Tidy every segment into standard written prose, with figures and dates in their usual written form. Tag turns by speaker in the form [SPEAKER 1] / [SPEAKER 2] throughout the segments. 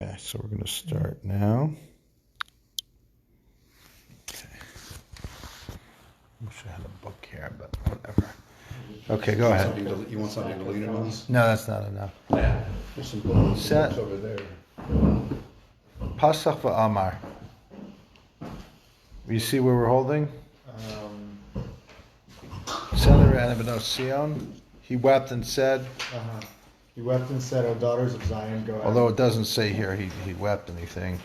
[SPEAKER 1] Okay, so we're going to start now. Okay. I wish I had a book here, but whatever. Okay, go ahead.
[SPEAKER 2] You want something to lean on?
[SPEAKER 1] No, that's not enough.
[SPEAKER 2] Yeah. There's some books
[SPEAKER 1] Set.
[SPEAKER 2] over there.
[SPEAKER 1] Pasach v'amar. You see where we're holding? Senator Anabino Sion. He wept and said.
[SPEAKER 3] He wept and said, "O daughters of Zion, go out."
[SPEAKER 1] Although it doesn't say here he wept anything.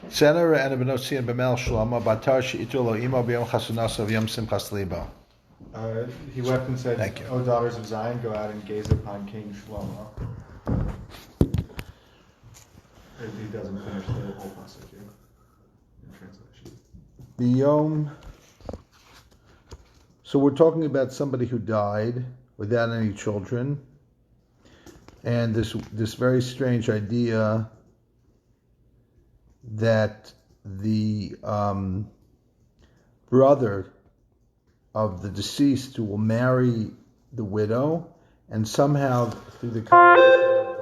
[SPEAKER 1] Senator Anabino Sion b'mel Shlomo batar she'itu lo imo b'yom chasunaso v'yom simchas libo.
[SPEAKER 3] He wept and said,
[SPEAKER 1] Thank you.
[SPEAKER 3] "O daughters of Zion, go out and gaze upon King Shlomo." He doesn't finish the whole passage here in translation.
[SPEAKER 1] B'yom. So we're talking about somebody who died without any children, and this very strange idea that the brother of the deceased who will marry the widow, and somehow through the combination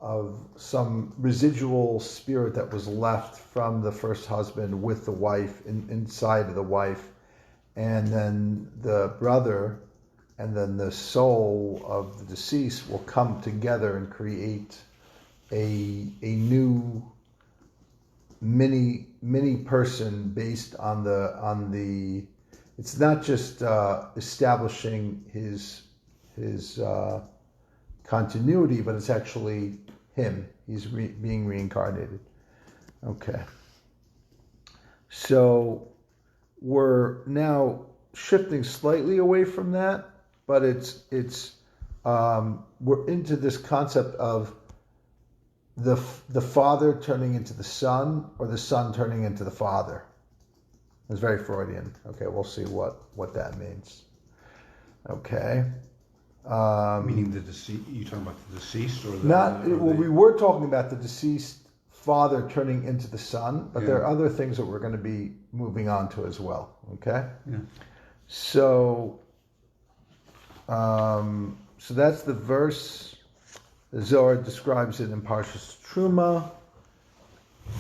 [SPEAKER 1] of some residual spirit that was left from the first husband with the wife inside of the wife, and then the brother and then the soul of the deceased will come together and create a new mini person based on the it's not just establishing his continuity, but it's actually him. He's being reincarnated. Okay. So we're now shifting slightly away from that, but it's we're into this concept of the father turning into the son, or the son turning into the father. It's very Freudian. Okay, we'll see what that means. Okay.
[SPEAKER 2] Meaning the deceased? You talking about the deceased or the?
[SPEAKER 1] We were talking about the deceased father turning into the son, but there are other things that we're going to be moving on to as well. Okay.
[SPEAKER 2] Yeah.
[SPEAKER 1] So that's the verse. The Zohar describes it in Parshas Truma.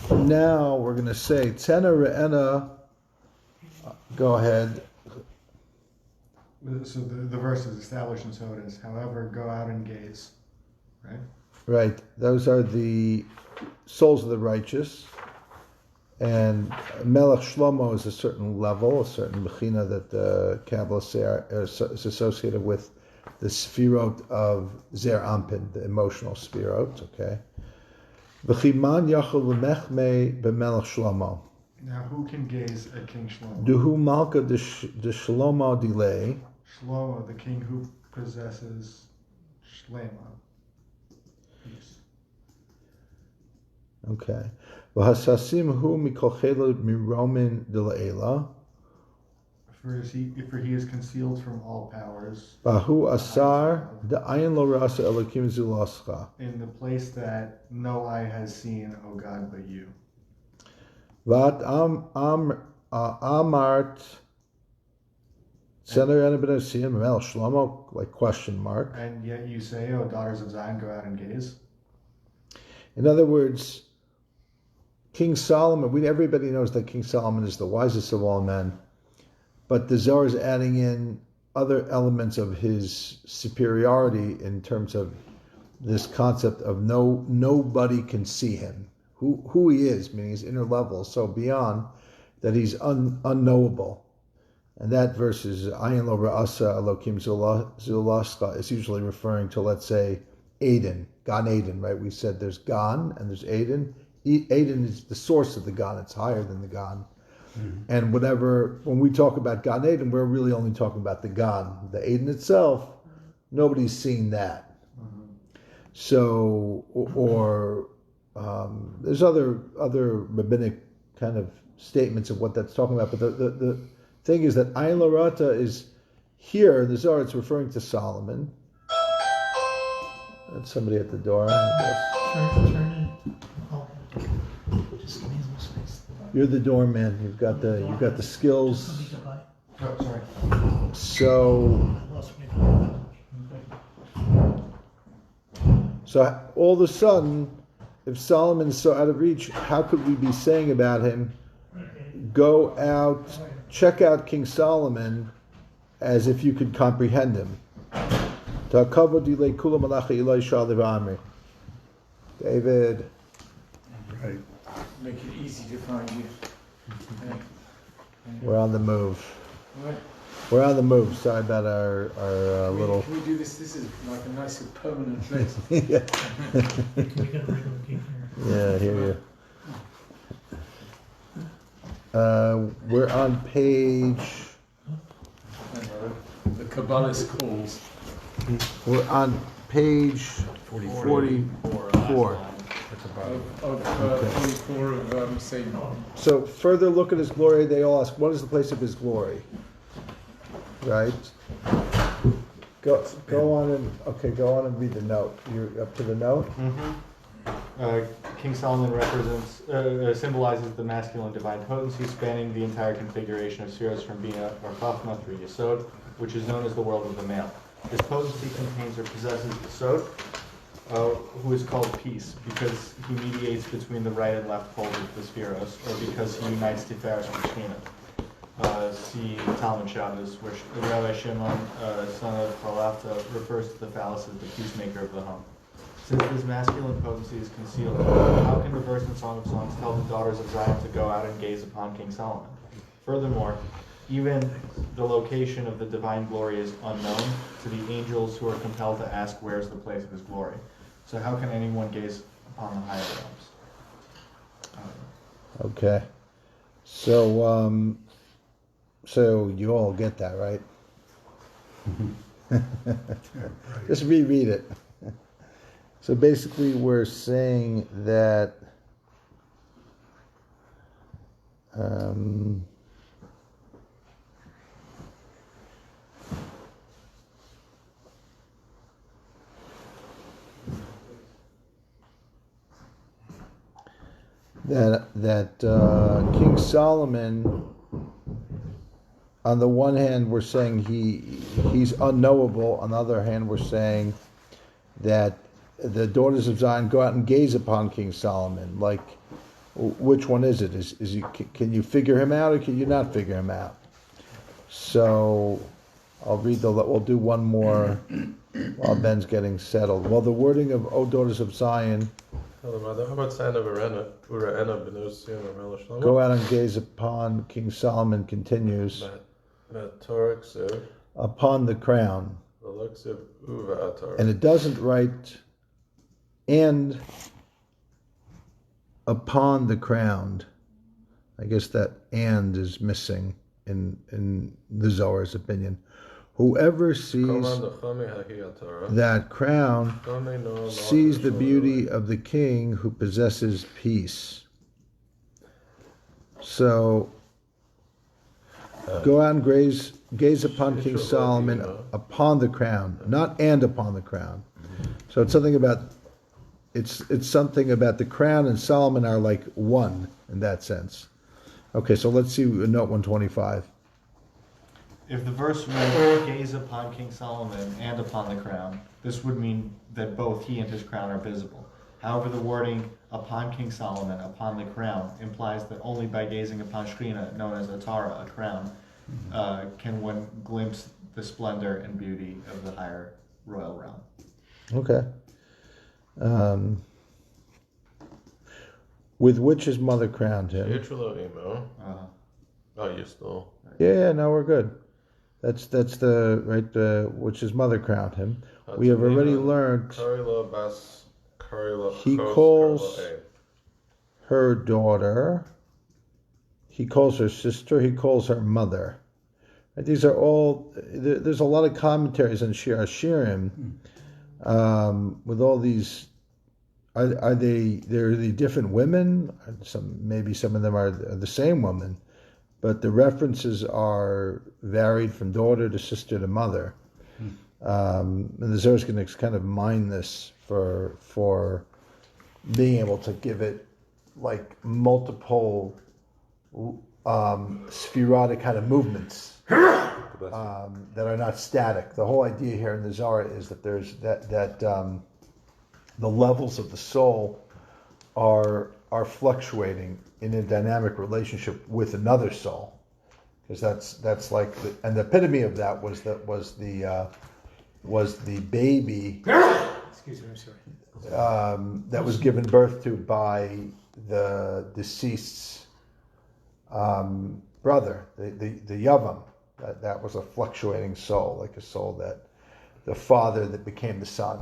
[SPEAKER 1] Now we're going to say Tena Re'ena. Go ahead.
[SPEAKER 3] So the verse is established, and so it is. However, go out and gaze. Right?
[SPEAKER 1] Right. Those are the souls of the righteous. And Melech Shlomo is a certain level, a certain mechina that the Kabbalah is associated with the Sfirot of Zer Anpin, the emotional Sfirot. Okay. V'chiman yachol l'mechmei b'Melech Shlomo.
[SPEAKER 3] Now, who can gaze at King Shlomo?
[SPEAKER 1] Duhu Malka de Shlomo Dilei.
[SPEAKER 3] Shlomo, the king who possesses Shlema. Peace.
[SPEAKER 1] Okay. V'hasasim hu mikol chelo miromin dilaela.
[SPEAKER 3] For he is concealed from all powers.
[SPEAKER 1] Bahu asar de ayin lo rasa elokim zulascha.
[SPEAKER 3] In the place that no eye has seen, O God, but you.
[SPEAKER 1] Vat amart Senator Anabinosim Mel Shlomo, like question mark.
[SPEAKER 3] And yet you say, O daughters of Zion, go out and gaze.
[SPEAKER 1] In other words, King Solomon, everybody knows that King Solomon is the wisest of all men, but the Zohar is adding in other elements of his superiority in terms of this concept of nobody can see him. Who he is, meaning his inner level, so beyond that he's unknowable. And that verse is Ayin lo ra'asa Elokim zulascha is usually referring to, let's say, Eden, Gan Eden, right? We said there's Gan and there's Eden. Eden is the source of the Gan, it's higher than the Gan. Mm-hmm. And when we talk about Gan Eden, we're really only talking about the Gan. The Eden itself, nobody's seen that. Mm-hmm. So, there's other rabbinic kind of statements of what that's talking about, but the thing is that Ayin Lorata is here in the Zohar. It's referring to Solomon. That's somebody at the door.
[SPEAKER 4] Turn it. Oh, just give me a little space.
[SPEAKER 1] You're the doorman. You've got the skills.
[SPEAKER 3] Oh, sorry.
[SPEAKER 1] So. So all of a sudden, if Solomon is so out of reach, how could we be saying about him, go out, check out King Solomon, as if you could comprehend him? David.
[SPEAKER 2] Right.
[SPEAKER 3] Make it easy to find you.
[SPEAKER 1] We're on the move.
[SPEAKER 3] What?
[SPEAKER 1] We're on the move. Sorry about our little.
[SPEAKER 3] Can we do this? This is like a nice permanent place.
[SPEAKER 1] Yeah.
[SPEAKER 4] Can we get a regular gate here?
[SPEAKER 1] Yeah, I hear you. We're on page.
[SPEAKER 3] The Kabbalist calls.
[SPEAKER 1] We're on page 44.
[SPEAKER 2] That's about
[SPEAKER 3] Of 44 of Satan.
[SPEAKER 1] So further look at his glory. They all ask, what is the place of his glory? Right. Go on and read the note. You're up to the note.
[SPEAKER 5] King Solomon symbolizes the masculine divine potency spanning the entire configuration of spheres from Bina or Chachma through Yesod, which is known as the world of the male. This potency contains or possesses Yesod, who is called peace, because he mediates between the right and left poles of the spheros, or because he unites Tiferes and Shekhinah. See Talmud Shabbos, where Rabbi Shimon, son of Carlebach, refers to the phallus as the peacemaker of the home. Since this masculine potency is concealed, how can the verse in Song of Songs tell the daughters of Zion to go out and gaze upon King Solomon? Furthermore, even the location of the divine glory is unknown to the angels who are compelled to ask where's the place of his glory. So how can anyone gaze upon the higher realms?
[SPEAKER 1] Okay. So you all get that, right? Just reread it. So basically we're saying that King Solomon, on the one hand, we're saying he's unknowable. On the other hand, we're saying that the daughters of Zion go out and gaze upon King Solomon. Like, which one is it? Can you figure him out, or can you not figure him out? So, we'll do one more while Ben's getting settled. Well, the wording of O daughters of Zion,
[SPEAKER 6] How about sign of Urena?
[SPEAKER 1] go out and gaze upon King Solomon continues upon the crown. And it doesn't write and upon the crown. I guess that and is missing in the Zohar's opinion. Whoever sees that crown sees the beauty of the king who possesses peace. So go out and gaze upon King Solomon upon the crown, not and upon the crown. So it's something about the crown and Solomon are like one in that sense. Okay, so let's see note 125.
[SPEAKER 5] If the verse read, gaze upon King Solomon and upon the crown, this would mean that both he and his crown are visible. However, the wording upon King Solomon, upon the crown, implies that only by gazing upon Shekhinah, known as Atara, a crown, can one glimpse the splendor and beauty of the higher royal realm.
[SPEAKER 1] Okay. With which his mother crowned him.
[SPEAKER 6] Oh, you still.
[SPEAKER 1] Yeah, no, we're good. That's the right. Which his mother crowned him. We have already learned. He calls her daughter. He calls her sister. He calls her mother. Right, these are all. There's a lot of commentaries on Shir Hashirim, with all these. Are they different women? Maybe some of them are the same woman. But the references are varied from daughter to sister to mother. And the Zohar is going to kind of mine this for being able to give it like multiple spherotic kind of movements that are not static. The whole idea here in the Zohar is that there's that the levels of the soul are fluctuating in a dynamic relationship with another soul, because that's like and the epitome of that was the baby
[SPEAKER 6] Excuse me, I'm sorry.
[SPEAKER 1] that was given birth to by the deceased's brother, the Yavam. That was a fluctuating soul, like a soul that the father that became the son,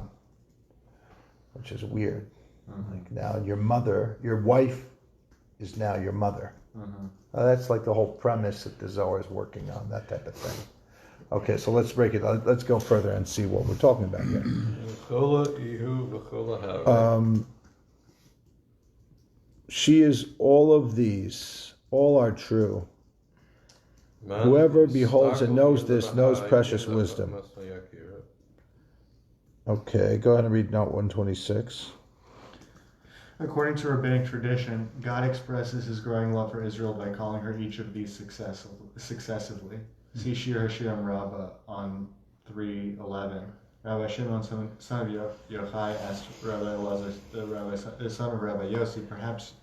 [SPEAKER 1] which is weird. Like now your mother, your wife is now your mother. That's like the whole premise that the Zohar is working on, that type of thing. Okay, so let's break it. Let's go further and see what we're talking about here. She is all of these. All are true. Whoever beholds and knows this knows precious wisdom. Okay, go ahead and read note 126.
[SPEAKER 5] According to rabbinic tradition, God expresses his growing love for Israel by calling her each of these successively. See Shir Hashirim Rabbah on 3:11. Rabbi Shimon, son of Yochai, asked Rabbi Elazar, the son of Rabbi Yossi, perhaps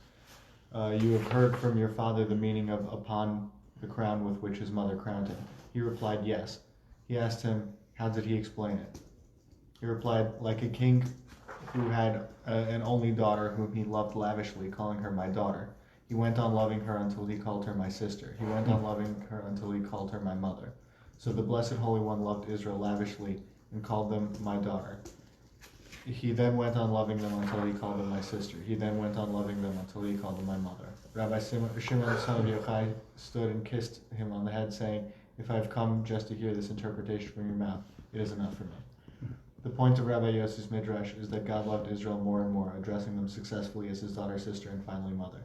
[SPEAKER 5] you have heard from your father the meaning of upon the crown with which his mother crowned him. He replied, yes. He asked him, how did he explain it? He replied, like a king who had an only daughter whom he loved lavishly, calling her my daughter. He went on loving her until he called her my sister. He went on loving her until he called her my mother. So the Blessed Holy One loved Israel lavishly and called them my daughter. He then went on loving them until he called them my sister. He then went on loving them until he called them my mother. Rabbi Shimon, son of Yochai, stood and kissed him on the head, saying, if I have come just to hear this interpretation from your mouth, it is enough for me. The point of Rabbi Yossi's midrash is that God loved Israel more and more, addressing them successfully as his daughter, sister, and finally mother.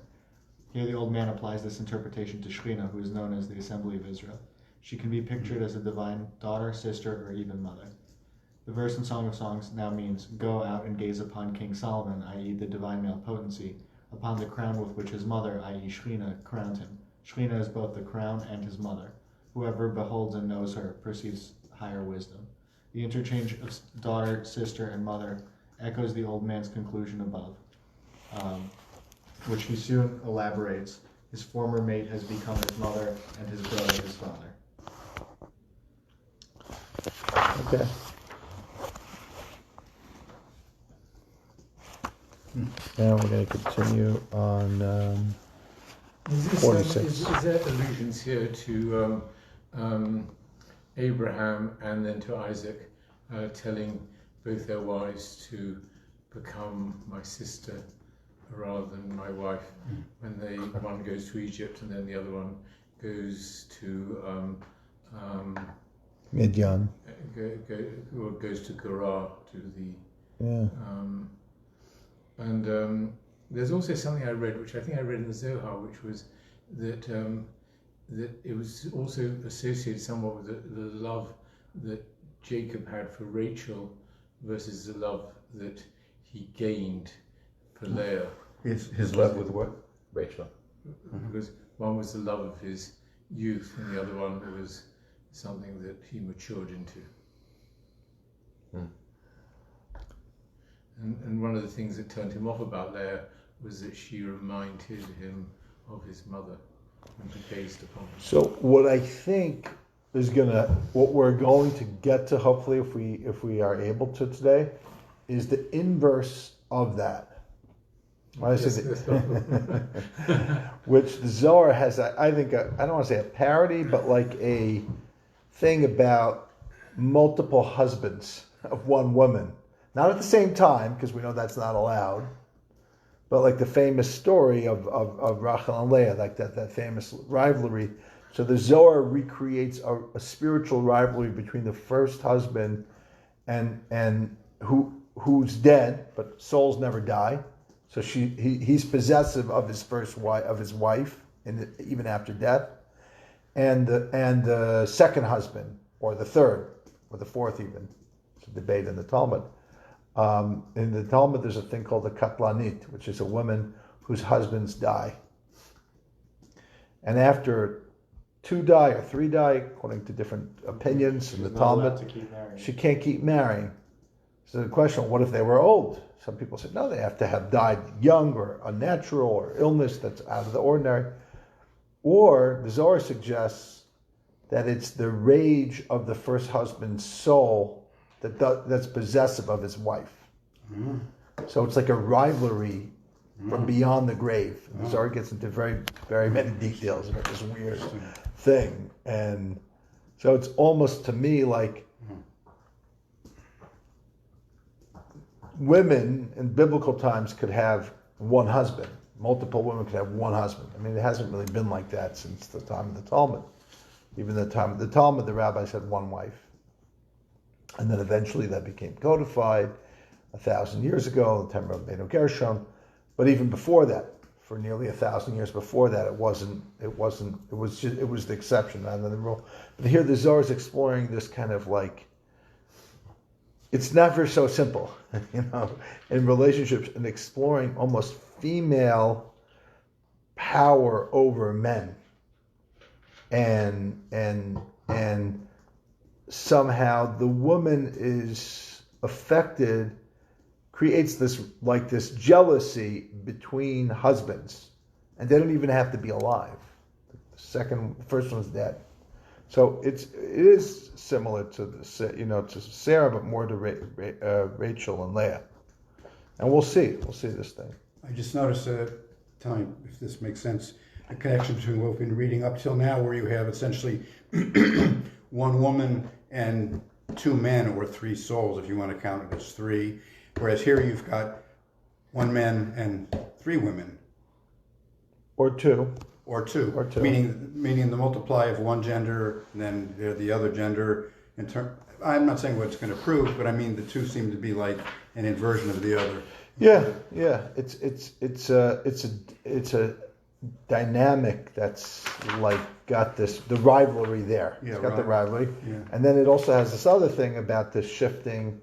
[SPEAKER 5] Here the old man applies this interpretation to Shekhinah, who is known as the Assembly of Israel. She can be pictured as a divine daughter, sister, or even mother. The verse in Song of Songs now means, go out and gaze upon King Solomon, i.e. the divine male potency, upon the crown with which his mother, i.e. Shekhinah, crowned him. Shekhinah is both the crown and his mother. Whoever beholds and knows her perceives higher wisdom. The interchange of daughter, sister, and mother echoes the old man's conclusion above, which he soon elaborates. His former mate has become his mother, and his brother his father.
[SPEAKER 1] Okay. Now we're going to continue on
[SPEAKER 7] Is
[SPEAKER 1] 46.
[SPEAKER 7] Is there allusions here to Abraham and then to Isaac telling both their wives to become my sister rather than my wife, when one goes to Egypt and then the other one goes to
[SPEAKER 1] Midian.
[SPEAKER 7] goes to Gerar, to the
[SPEAKER 1] Yeah.
[SPEAKER 7] There's also something I read, which I think I read in the Zohar, which was that that it was also associated somewhat with the love that Jacob had for Rachel versus the love that he gained for Leah.
[SPEAKER 2] His love with what?
[SPEAKER 6] Rachel.
[SPEAKER 7] Because one was the love of his youth, and the other one was something that he matured into. And one of the things that turned him off about Leah was that she reminded him of his mother when he gazed upon her.
[SPEAKER 1] So what I think is what we're going to get to, hopefully, if we are able to today, is the inverse of that. Which the Zohar has, I think, I don't want to say a parody, but like a thing about multiple husbands of one woman. Not at the same time, because we know that's not allowed, but like the famous story of Rachel and Leah, like that famous rivalry. So the Zohar recreates a spiritual rivalry between the first husband and who's dead, but souls never die. So he's possessive of his wife, even after death, and the second husband, or the third, or the fourth even. It's a debate in the Talmud. In the Talmud, there's a thing called a katlanit, which is a woman whose husbands die. And after 2 die or 3 die, according to different opinions in the Talmud, she can't keep marrying. So the question, what if they were old? Some people say, no, they have to have died young or unnatural or illness that's out of the ordinary. Or the Zohar suggests that it's the rage of the first husband's soul that's possessive of his wife.
[SPEAKER 2] Mm.
[SPEAKER 1] So it's like a rivalry from beyond the grave. The Zohar gets into very, very many details about this weird thing. And so it's almost to me like women in biblical times could have one husband. Multiple women could have one husband. I mean, it hasn't really been like that since the time of the Talmud. Even the time of the Talmud, the rabbis had one wife. And then eventually that became codified 1,000 years ago, the time of Beno Gershom. But even before that, for nearly 1,000 years before that, it was the exception rather than the rule. But here the Zohar is exploring this kind of like, it's never so simple, in relationships, and exploring almost female power over men. And somehow the woman is affected, creates this jealousy between husbands, and they don't even have to be alive. The first one's dead. So it is similar to Sarah, but more to Rachel and Leah. And we'll see this thing.
[SPEAKER 2] I just noticed, tell me if this makes sense, a connection between what we've been reading up till now, where you have essentially one woman and two men, or three souls, if you want to count it as three. Whereas here you've got one man and three women.
[SPEAKER 1] Or two. Meaning the multiply of one gender and then the other gender. I'm not saying what it's going to prove, but I mean the two seem to be like an inversion of the other. Yeah. It's a dynamic that's like got the rivalry there.
[SPEAKER 2] Yeah,
[SPEAKER 1] it's got the rivalry,
[SPEAKER 2] yeah.
[SPEAKER 1] And then it also has this other thing about the shifting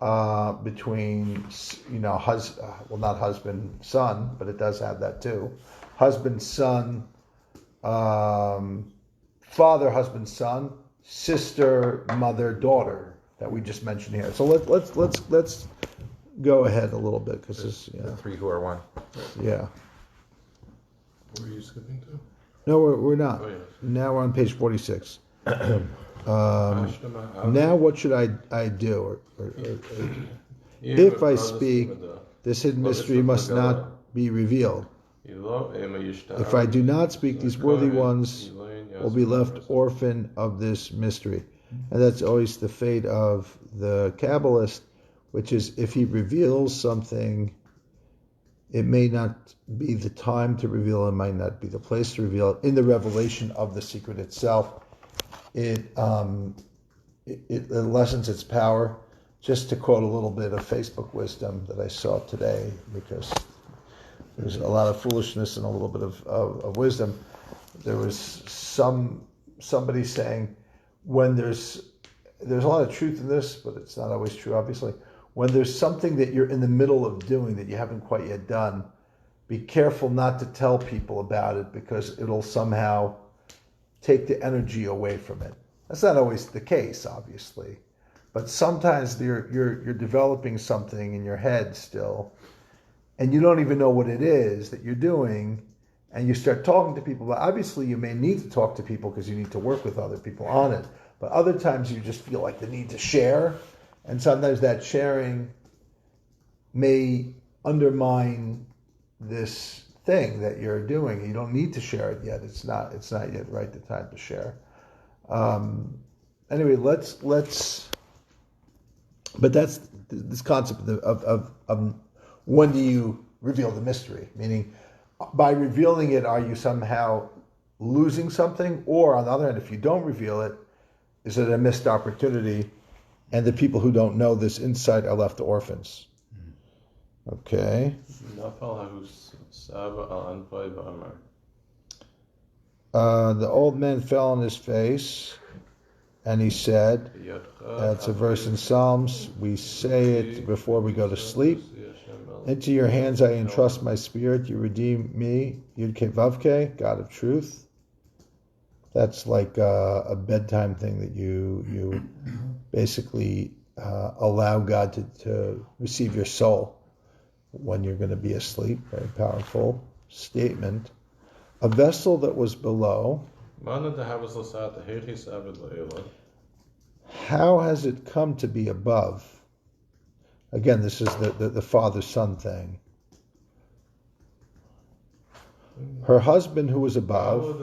[SPEAKER 1] between not husband son, but it does have that too. Husband son, father husband son, sister mother daughter that we just mentioned here. So let's go ahead a little bit because
[SPEAKER 6] The three who are one.
[SPEAKER 1] yeah.
[SPEAKER 6] Where are you skipping to?
[SPEAKER 1] No, we're not.
[SPEAKER 6] Oh, yes.
[SPEAKER 1] Now we're on page 46. Now what should I do? If I speak, this hidden mystery must not be revealed. If I do not speak, these worthy ones will be left orphan of this mystery. And that's always the fate of the Kabbalist, which is if he reveals something, it may not be the time to reveal, it might not be the place to reveal it. In the revelation of the secret itself, it lessens its power. Just to quote a little bit of Facebook wisdom that I saw today, because there's a lot of foolishness and a little bit of wisdom. There was somebody saying, when there's a lot of truth in this, but it's not always true, obviously. When there's something that you're in the middle of doing that you haven't quite yet done, be careful not to tell people about it, because it'll somehow take the energy away from it. That's not always the case, obviously, but sometimes you're developing something in your head still, and you don't even know what it is that you're doing, and you start talking to people. But obviously, you may need to talk to people because you need to work with other people on it. But other times, you just feel like the need to share, and sometimes that sharing may undermine this thing that you're doing. You don't need to share it yet. It's not yet right the time to share. Anyway, let's. But that's this concept of when do you reveal the mystery? Meaning, by revealing it, are you somehow losing something? Or on the other hand, if you don't reveal it, is it a missed opportunity? And the people who don't know this insight are left orphans. Okay. The old man fell on his face, and he said, that's a verse in Psalms, we say it before we go to sleep. Into your hands I entrust my spirit, you redeem me, Yud-Ke Vav-Ke, God of truth. That's like a bedtime thing that you basically allow God to receive your soul. when you're going to be asleep. Very powerful statement. A vessel that was below. How has it come to be above? Again, this is the father-son thing. Her husband who was above.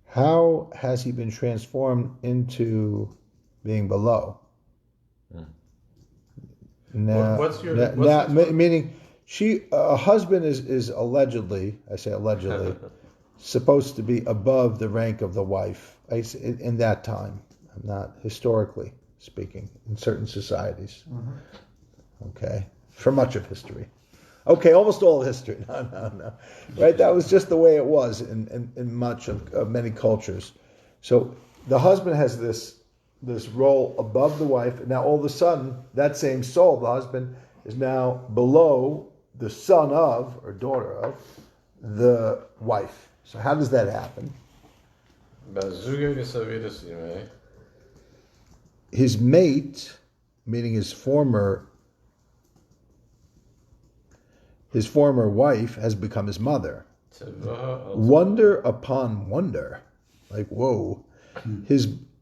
[SPEAKER 1] How has he been transformed into being below? Now, meaning a husband is allegedly, I say allegedly, supposed to be above the rank of the wife in that time. Not historically speaking, in certain societies. Okay, for much of history. Okay, almost all of history. No. Right, that was just the way it was in much of many cultures. So the husband has this role above the wife. Now all of a sudden, that same soul, the husband, is now below the son of, or daughter of, the wife. So how does that happen? His mate, meaning his former wife, has become his mother. Wonder upon wonder. Like, whoa.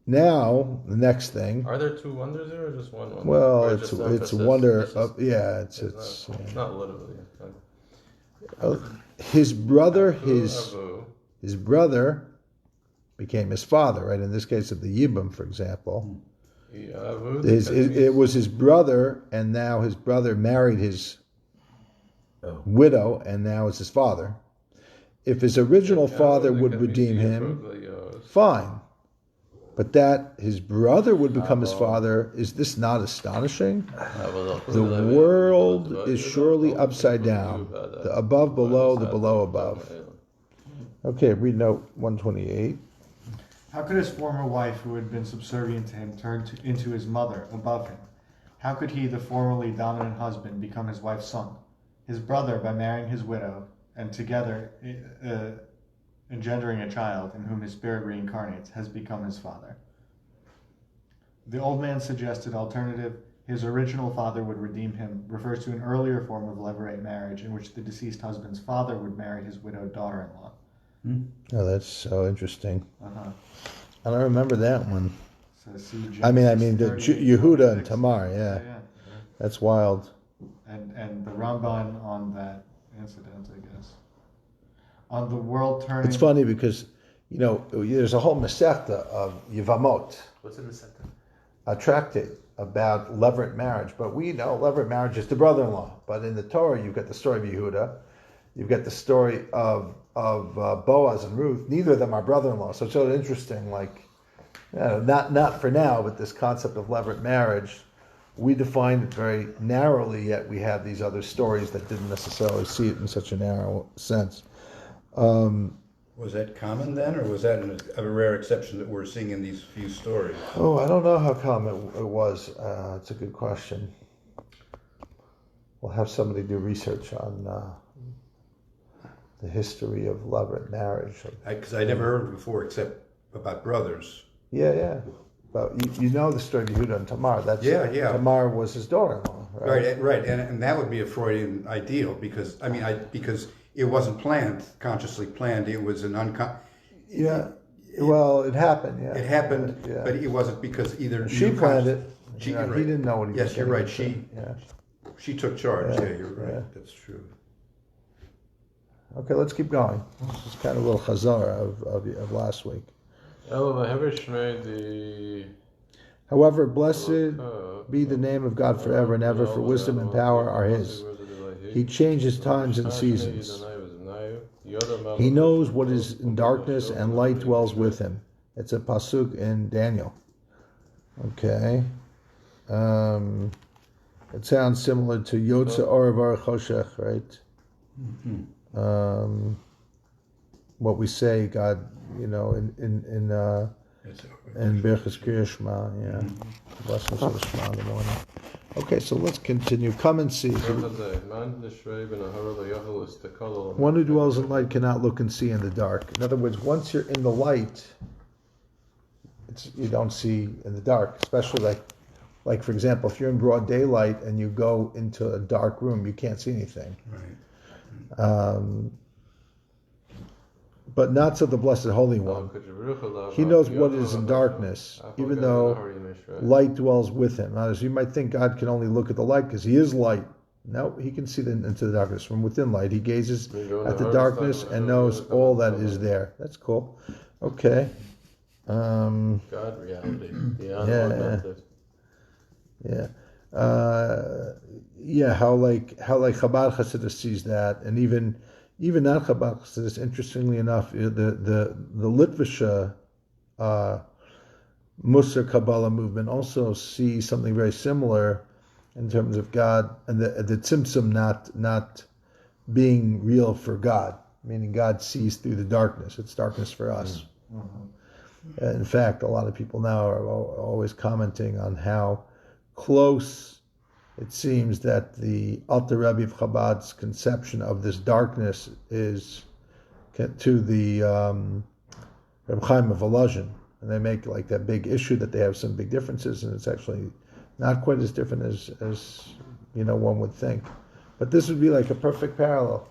[SPEAKER 1] Now, the next thing.
[SPEAKER 6] Are there two wonders there or just one wonder?
[SPEAKER 1] Well,
[SPEAKER 6] or
[SPEAKER 1] it's wonder. It's
[SPEAKER 6] not literally.
[SPEAKER 1] His brother became his father, right? In this case of the Yibam, for example. It was his brother, and now his brother married his widow, and now it's his father. If his original father would redeem him, fine. But that his brother would become his father, is this not astonishing? The world is surely upside down. The above below, the below above. Okay, read note 128.
[SPEAKER 5] How could his former wife, who had been subservient to him, turn into his mother, above him? How could he, the formerly dominant husband, become his wife's son? His brother, by marrying his widow, and together engendering a child in whom his spirit reincarnates, has become his father. The old man suggested alternative, his original father would redeem him, refers to an earlier form of levirate marriage in which the deceased husband's father would marry his widowed daughter-in-law.
[SPEAKER 1] Oh, that's so interesting.
[SPEAKER 5] Uh-huh.
[SPEAKER 1] I don't remember that one.
[SPEAKER 5] So see
[SPEAKER 1] I mean, the
[SPEAKER 5] 38,
[SPEAKER 1] Yehuda and
[SPEAKER 5] 46.
[SPEAKER 1] Tamar, yeah. That's wild.
[SPEAKER 5] And the Ramban on that incident, I guess. On the world turning...
[SPEAKER 1] It's funny because, there's a whole Masechta of Yevamot.
[SPEAKER 3] What's in the Masechta?
[SPEAKER 1] A tractate about levirate marriage. But we know levirate marriage is the brother-in-law. But in the Torah, you've got the story of Yehuda. You've got the story of Boaz and Ruth. Neither of them are brother-in-law. So it's so interesting, not for now, but this concept of levirate marriage, we define it very narrowly, yet we have these other stories that didn't necessarily see it in such a narrow sense.
[SPEAKER 2] Was that common then, or was that a rare exception that we're seeing in these few stories?
[SPEAKER 1] Oh, I don't know how common it was. It's a good question. We'll have somebody do research on the history of levirate marriage.
[SPEAKER 2] Because I never heard it before, except about brothers.
[SPEAKER 1] Yeah. But you know the story of Yehuda and Tamar.
[SPEAKER 2] Yeah.
[SPEAKER 1] Tamar was his daughter-in-law, right?
[SPEAKER 2] Right. And that would be a Freudian ideal because it wasn't planned, consciously planned. It was an
[SPEAKER 1] Yeah. Well, it happened. Yeah.
[SPEAKER 2] It happened,
[SPEAKER 1] yeah.
[SPEAKER 2] But it wasn't because either
[SPEAKER 1] she planned it.
[SPEAKER 2] He
[SPEAKER 1] didn't know what he was.
[SPEAKER 2] Yes, you're right.
[SPEAKER 1] Yeah.
[SPEAKER 2] She took charge.
[SPEAKER 1] Yeah,
[SPEAKER 2] Yeah, you're right.
[SPEAKER 1] yeah.
[SPEAKER 2] That's true.
[SPEAKER 1] Okay, let's keep going. It's kind of a little chazar of last week. However, blessed be the name of God forever and ever, for wisdom and power are His. He changes times and seasons. He knows what is in darkness, and light dwells with Him. It's a pasuk in Daniel. Okay. It sounds similar to Yotze Oravar Choshech, right?
[SPEAKER 2] Mm-hmm.
[SPEAKER 1] What we say, God, in Berchus Kriya Shema, yeah. Blessings of the Shema in the morning. Okay, so let's continue. Come and see. One who dwells in light cannot look and see in the dark. In other words, once you're in the light, you don't see in the dark. Especially Like, for example, if you're in broad daylight and you go into a dark room, you can't see anything.
[SPEAKER 2] Right.
[SPEAKER 1] But not so the Blessed Holy One. He knows what is in darkness, even though light dwells with him. Now, as you might think, God can only look at the light because he is light. No, he can see into the darkness. From within light, he gazes at the darkness and knows all that is there. That's cool. Okay.
[SPEAKER 6] God reality.
[SPEAKER 1] Yeah. How like Chabad Hasidus sees that, and even not Chabad Hasidus. Interestingly enough, the Litvische Musar Kabbalah movement also sees something very similar in terms of God and the Tzimtzum not being real for God, meaning God sees through the darkness. It's darkness for us. In fact, a lot of people now are always commenting on how close it seems that the Alter Rebbe of Chabad's conception of this darkness is to the Reb Chaim of Volozhin. And they make like that big issue that they have some big differences, and it's actually not quite as different as one would think. But this would be like a perfect parallel.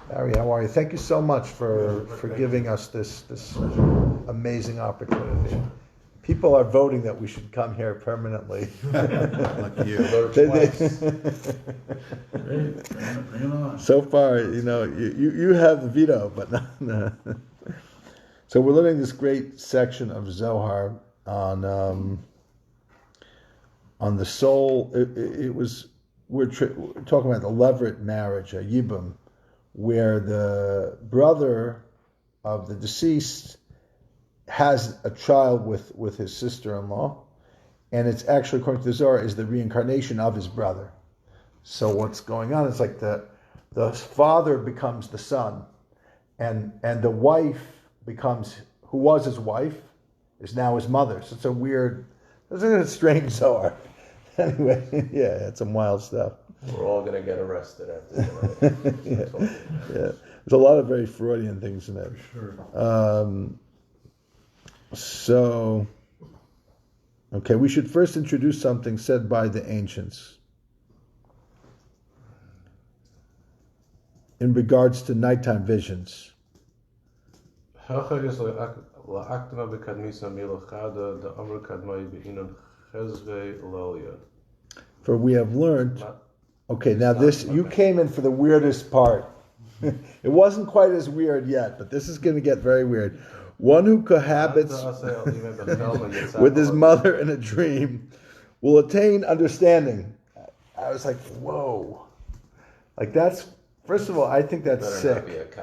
[SPEAKER 1] Barry, how are you? Thank you so much for giving us this amazing opportunity. People are voting that we should come here permanently.
[SPEAKER 2] Lucky you.
[SPEAKER 3] Bring it on.
[SPEAKER 1] So far, you have the veto, but no. So we're learning this great section of Zohar on the soul. We're talking about the Levirate marriage, a Yibum, where the brother of the deceased has a child with his sister-in-law, and it's actually, according to the Zohar, is the reincarnation of his brother. So what's going on is like the father becomes the son, and the wife becomes, who was his wife, is now his mother. So it's a strange Zohar. Anyway, yeah, it's some wild stuff.
[SPEAKER 6] We're all gonna get arrested after tonight.
[SPEAKER 1] Yeah. There's a lot of very Freudian things in it.
[SPEAKER 2] Sure.
[SPEAKER 1] So, okay, we should first introduce something said by the ancients in regards to nighttime visions. For we have learned. Okay, now you came in for the weirdest part. It wasn't quite as weird yet, but this is going to get very weird. One who cohabits with his mother in a dream will attain understanding. I was like, whoa. Like that's, first of all, I think that's sick.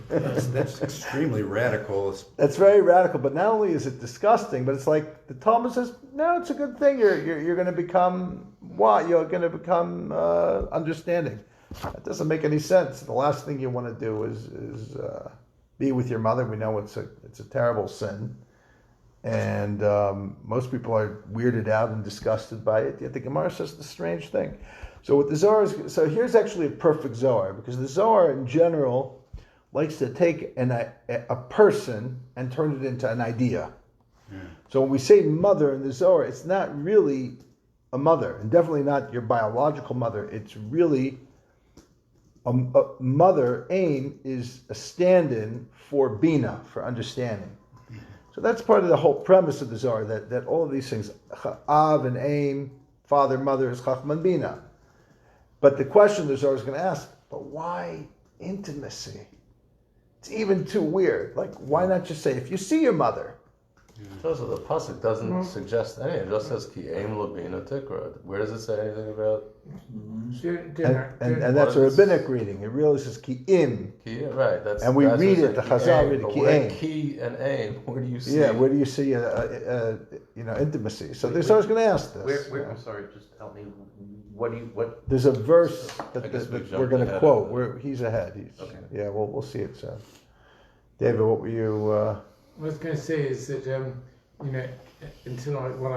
[SPEAKER 2] That's extremely radical.
[SPEAKER 1] That's very radical, but not only is it disgusting, but it's like the Talmud says, no, it's a good thing. You're going to become what? You're going to become understanding. That doesn't make any sense. The last thing you want to do is be with your mother. We know it's a terrible sin, and most people are weirded out and disgusted by it. Yet the Gemara says the strange thing. So what the Zohar is, so here's actually a perfect Zohar, because the Zohar in general likes to take a person and turn it into an idea. Yeah. So when we say mother in the Zohar, it's not really a mother, and definitely not your biological mother. It's really a mother. Aim is a stand-in for Bina, for understanding. So that's part of the whole premise of the Zohar, that all of these things, Av and Aim, father, mother, is Chachma and Bina. But the question the Zohar is going to ask, but why intimacy? It's even too weird. Like, why not just say, if you see your mother?
[SPEAKER 6] Also, the pasuk doesn't suggest anything. It just says ki aim labina tikra. Where does it say anything about?
[SPEAKER 1] And that's a rabbinic reading. It really says ki im.
[SPEAKER 6] Right.
[SPEAKER 1] And we read it. The Chazal read it ki aim.
[SPEAKER 6] Ki and aim. Where do you see?
[SPEAKER 1] Yeah. Where do you see intimacy? So the Zohar is going to ask this.
[SPEAKER 8] Where, I'm sorry. Just help me. What?
[SPEAKER 1] There's a verse that we're going to quote. He's ahead.
[SPEAKER 8] Okay.
[SPEAKER 1] Yeah. We'll see it soon. David, what were you?
[SPEAKER 7] What I was going to say is that, when I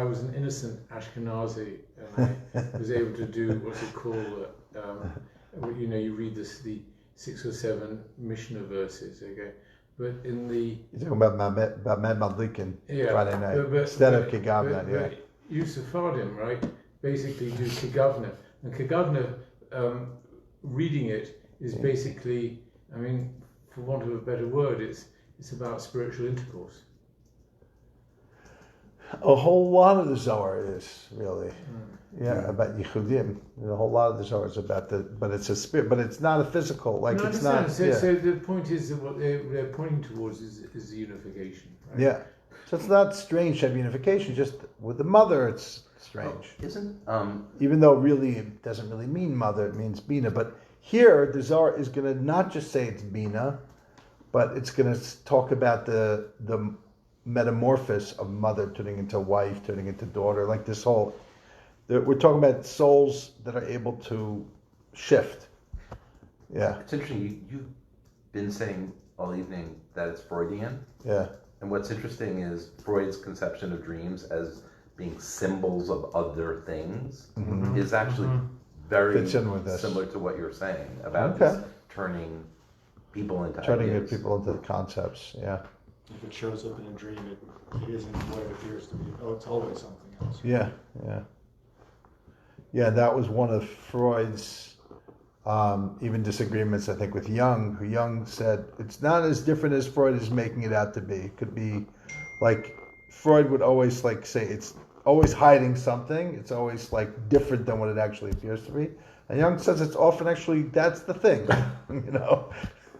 [SPEAKER 7] was an innocent Ashkenazi, and I was able to do what's it called, you read the 6 or 7 Mishnah verses, okay? But in the...
[SPEAKER 1] You're talking about Mad Madlikin Friday night, instead of Kigab night, yeah.
[SPEAKER 7] you Sephardim, right, basically do Kegavna. And Kegavna, reading it, is basically, I mean, for want of a better word, it's about spiritual intercourse.
[SPEAKER 1] A whole lot of the Zohar is really, about Yichudim. A whole lot of the Zohar is about but it's a spirit, but it's not a physical. Like
[SPEAKER 7] No, I
[SPEAKER 1] it's
[SPEAKER 7] understand.
[SPEAKER 1] not.
[SPEAKER 7] So the point is that what they're pointing towards is the unification. Right?
[SPEAKER 1] Yeah. So it's not strange to have unification. Just with the mother, it's strange.
[SPEAKER 8] Isn't
[SPEAKER 1] Even though really it doesn't really mean mother, it means Bina. But here, the Zohar is going to not just say it's Bina, but it's going to talk about the metamorphosis of mother turning into wife, turning into daughter. Like this whole, we're talking about souls that are able to shift. Yeah,
[SPEAKER 8] it's interesting? You've been saying all evening that it's Freudian,
[SPEAKER 1] yeah,
[SPEAKER 8] and what's interesting is Freud's conception of dreams as being symbols of other things is actually very
[SPEAKER 1] Fits in with this.
[SPEAKER 8] similar to what you're saying about
[SPEAKER 1] Okay.
[SPEAKER 8] this turning people into
[SPEAKER 1] turning
[SPEAKER 8] ideas.
[SPEAKER 1] people into the concepts. Yeah,
[SPEAKER 5] If it shows up in a dream, it isn't what it appears to be. Oh, it's always something else.
[SPEAKER 1] yeah, yeah, yeah. That was one of Freud's even disagreements, I think, with Jung, who Jung said it's not as different as Freud is making it out to be. It could be like Freud would always like say it's always hiding something. It's always like different than what it actually appears to be. And Jung says it's often actually that's the thing, you know.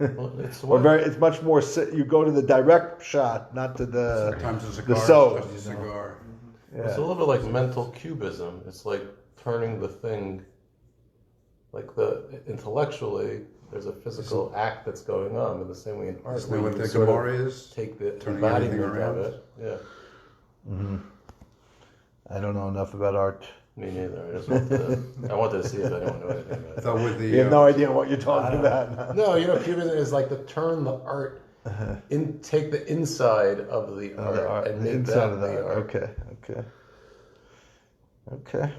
[SPEAKER 6] Well, it's
[SPEAKER 1] Or
[SPEAKER 6] what,
[SPEAKER 1] it's much more. You go to the direct shot, not to the.
[SPEAKER 2] Sometimes a cigar,
[SPEAKER 1] soul,
[SPEAKER 2] sometimes a cigar.
[SPEAKER 1] Yeah.
[SPEAKER 6] it's a little bit like mental cubism. It's like turning the thing, like intellectually, there's a physical act that's going on in the same way in art.
[SPEAKER 2] Isn't
[SPEAKER 6] where
[SPEAKER 2] that what
[SPEAKER 6] you
[SPEAKER 2] the
[SPEAKER 6] sort of
[SPEAKER 2] Gemara is?
[SPEAKER 6] take the
[SPEAKER 2] Turning everything
[SPEAKER 6] embodiment of
[SPEAKER 2] around?
[SPEAKER 6] it. Yeah,
[SPEAKER 1] Mm-hmm. I don't know enough about art.
[SPEAKER 6] me neither. I wanted to see if anyone knew anything about
[SPEAKER 2] I
[SPEAKER 6] it.
[SPEAKER 2] thought with the
[SPEAKER 1] You have no idea what you're talking about.
[SPEAKER 6] No, cubism is like to turn the art, take the inside of the art and
[SPEAKER 1] the
[SPEAKER 6] make
[SPEAKER 1] inside
[SPEAKER 6] that
[SPEAKER 1] of the
[SPEAKER 6] the
[SPEAKER 1] art.
[SPEAKER 6] art.
[SPEAKER 1] Okay.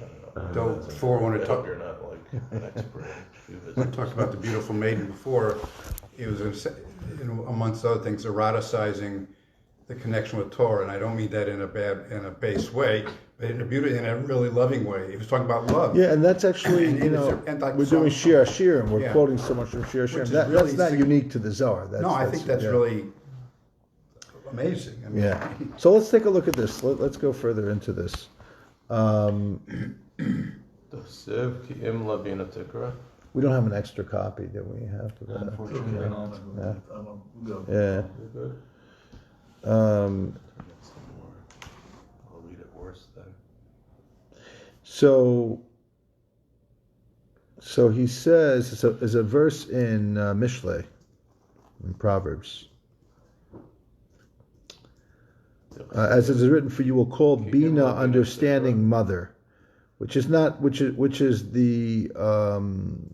[SPEAKER 2] Though before when it
[SPEAKER 6] I hope
[SPEAKER 2] talk-
[SPEAKER 6] you're not like an expert in
[SPEAKER 2] We
[SPEAKER 6] cubism.
[SPEAKER 2] talked about the beautiful maiden before. It was, amongst other things, eroticizing the connection with Torah, and I don't mean that in a base way, but in a really loving way. He was talking about love.
[SPEAKER 1] Yeah, and that's actually,
[SPEAKER 2] And like
[SPEAKER 1] we're doing
[SPEAKER 2] some-
[SPEAKER 1] Shir Hashirim. We're
[SPEAKER 2] Yeah.
[SPEAKER 1] quoting so much from Shir
[SPEAKER 2] Which
[SPEAKER 1] Hashirim.
[SPEAKER 2] is
[SPEAKER 1] That's
[SPEAKER 2] really
[SPEAKER 1] not unique to the Zohar.
[SPEAKER 2] I think that's
[SPEAKER 1] yeah.
[SPEAKER 2] really amazing. I mean,
[SPEAKER 1] Yeah. So let's take a look at this. Let's go further into this.
[SPEAKER 6] Tosiv ki im labina tikra.
[SPEAKER 1] We don't have an extra copy, do we? Have to that?
[SPEAKER 5] Unfortunately, not.
[SPEAKER 1] Yeah.
[SPEAKER 6] Good.
[SPEAKER 1] Um,
[SPEAKER 6] I'll read it worse then.
[SPEAKER 1] so he says, there's a verse in Mishlei, in Proverbs. As it is written, for you will call Bina understanding mother, which is the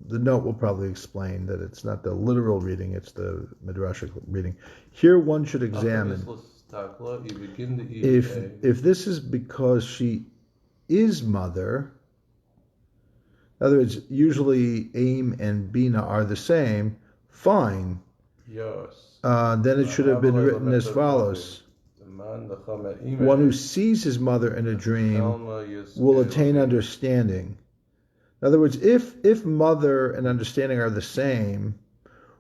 [SPEAKER 1] note will probably explain that it's not the literal reading, it's the midrashic reading. Here one should examine if this is because she is mother. In other words, usually aim and Bina are the same. Fine.
[SPEAKER 6] Yes.
[SPEAKER 1] Then it should have been written as follows. One who sees his mother in a dream will attain understanding. In other words, if mother and understanding are the same,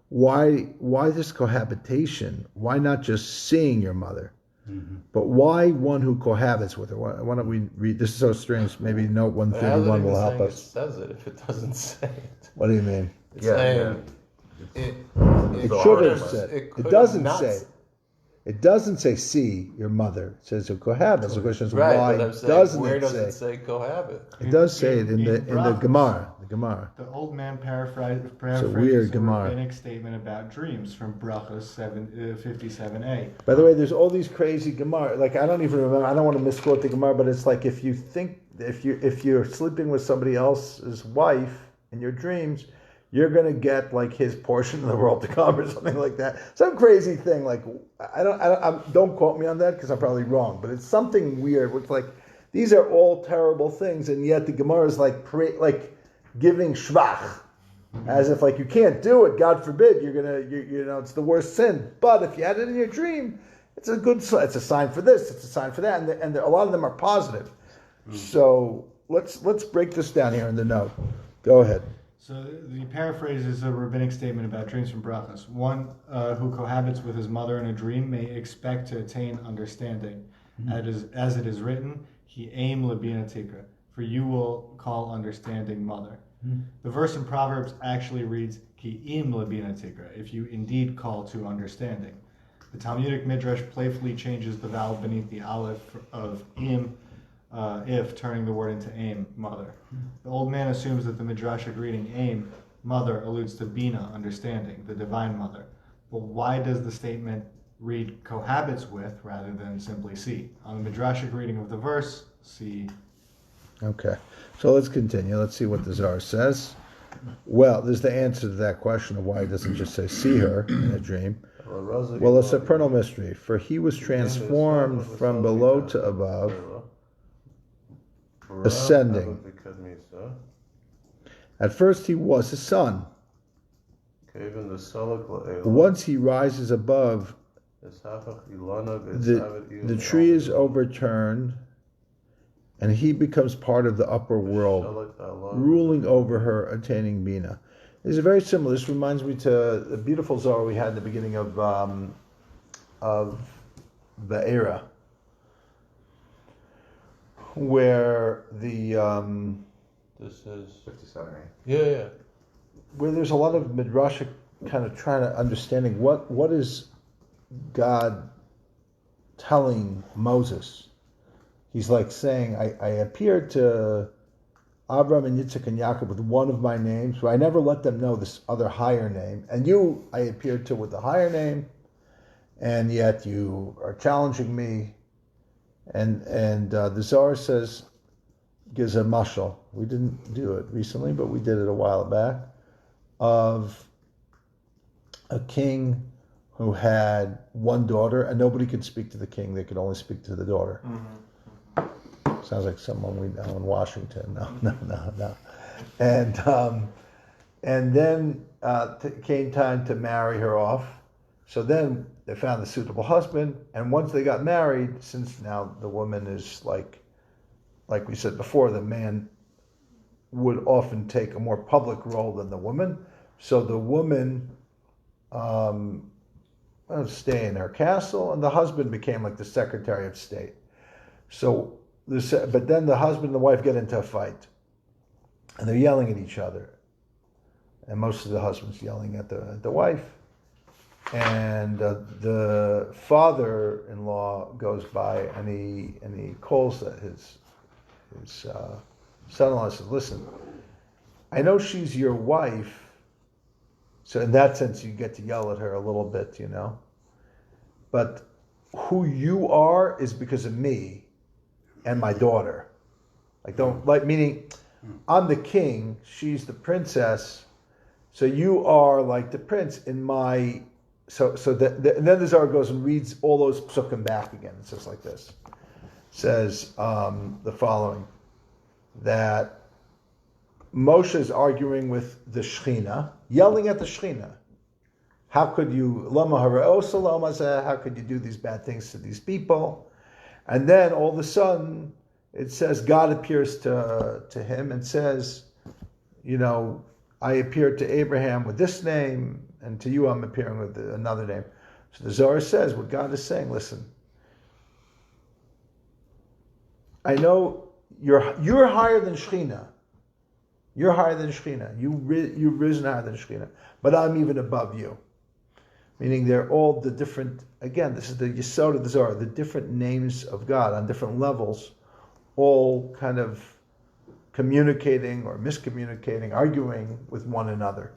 [SPEAKER 1] why this cohabitation? Why not just seeing your mother? Mm-hmm. But why one who cohabits with her? Why don't we read? This is so strange. Maybe note 131 will help us.
[SPEAKER 6] It says it if it doesn't say it.
[SPEAKER 1] What do you mean?
[SPEAKER 6] It's saying
[SPEAKER 1] It should have said. It doesn't
[SPEAKER 6] not
[SPEAKER 1] say. It doesn't say see your mother. It says to cohabit. So the question is
[SPEAKER 6] Right,
[SPEAKER 1] why
[SPEAKER 6] but I'm saying,
[SPEAKER 1] doesn't
[SPEAKER 6] where
[SPEAKER 1] it
[SPEAKER 6] does
[SPEAKER 1] say?
[SPEAKER 6] it say cohabit?
[SPEAKER 1] It does say it in the
[SPEAKER 5] Brachos.
[SPEAKER 1] Gemara. The Gemara.
[SPEAKER 5] The old man paraphrases
[SPEAKER 1] weird
[SPEAKER 5] a
[SPEAKER 1] Gemara.
[SPEAKER 5] rabbinic statement about dreams from Brachos 57a.
[SPEAKER 1] By the way, there's all these crazy Gemara. Like I don't even remember. I don't want to misquote the Gemara, but it's like if you're sleeping with somebody else's wife in your dreams, you're gonna get like his portion of the world to come or something like that. Some crazy thing. Like don't quote me on that because I'm probably wrong, but it's something weird. Which like these are all terrible things, and yet the Gemara is like giving shvach. As if like you can't do it, God forbid, it's the worst sin. But if you had it in your dream, it's a good, it's a sign for this, it's a sign for that, and a lot of them are positive. So let's break this down here in the note. Go ahead.
[SPEAKER 5] So the paraphrase is a rabbinic statement about dreams from brachas. One who cohabits with his mother in a dream may expect to attain understanding. As it is written, Ki aim labina tikra, for you will call understanding mother. The verse in Proverbs actually reads, Ki im labina tikra, if you indeed call to understanding. The Talmudic Midrash playfully changes the vowel beneath the aleph of im, if, turning the word into aim, mother. The old man assumes that the Midrashic reading aim, mother, alludes to Bina, understanding, the divine mother. But why does the statement read cohabits with rather than simply see? On the Midrashic reading of the verse, see.
[SPEAKER 1] Okay, so let's continue. Let's see what the Zohar says. Well, there's the answer to that question of why it doesn't just say see her in a dream. Well, a supernal mystery, for he was transformed from below to above, ascending. At first he was a son. Once he rises above, the tree is overturned, and he becomes part of the upper world, ruling over her, attaining Bina. This is very similar. This reminds me to the beautiful Zohar we had in the beginning of the era, where the
[SPEAKER 6] This is
[SPEAKER 8] 57, right?
[SPEAKER 6] yeah.
[SPEAKER 1] where there's a lot of midrashic kind of trying to understanding what is God telling Moses. He's like saying, I appeared to Abram and Yitzchak and Yaakov with one of my names, but I never let them know this other higher name. And you, I appeared to with the higher name, and yet you are challenging me. And the Zohar says, gives a mashal. We didn't do it recently, but we did it a while back, of a king who had one daughter, and nobody could speak to the king. They could only speak to the daughter. Sounds like someone we know in Washington. No. And then came time to marry her off. So then they found a suitable husband, and once they got married, since now the woman is like we said before, the man would often take a more public role than the woman. So the woman stay in her castle, and the husband became like the Secretary of State. So, but then the husband and the wife get into a fight, and they're yelling at each other, and most of the husband's yelling at the wife, and the father-in-law goes by and he calls his son-in-law and says, "Listen, I know she's your wife." So in that sense, you get to yell at her a little bit, But who you are is because of me and my daughter. Meaning, I'm the king, she's the princess, so you are like the prince in my. And then the Zohar goes and reads all those psukim back again. It says like this. It says the following, that Moshe is arguing with the Shechina, yelling at the Shechina. How could you, how could you do these bad things to these people? And then all of a sudden, it says God appears to him and says, I appeared to Abraham with this name, and to you I'm appearing with another name. So the Zohar says, what God is saying, listen, I know you're higher than Shechina. You're higher than Shechina. You've risen higher than Shechina. But I'm even above you. Meaning they're all the different, again, this is the Yesod of the Zohar, the different names of God on different levels, all kind of communicating or miscommunicating, arguing with one another.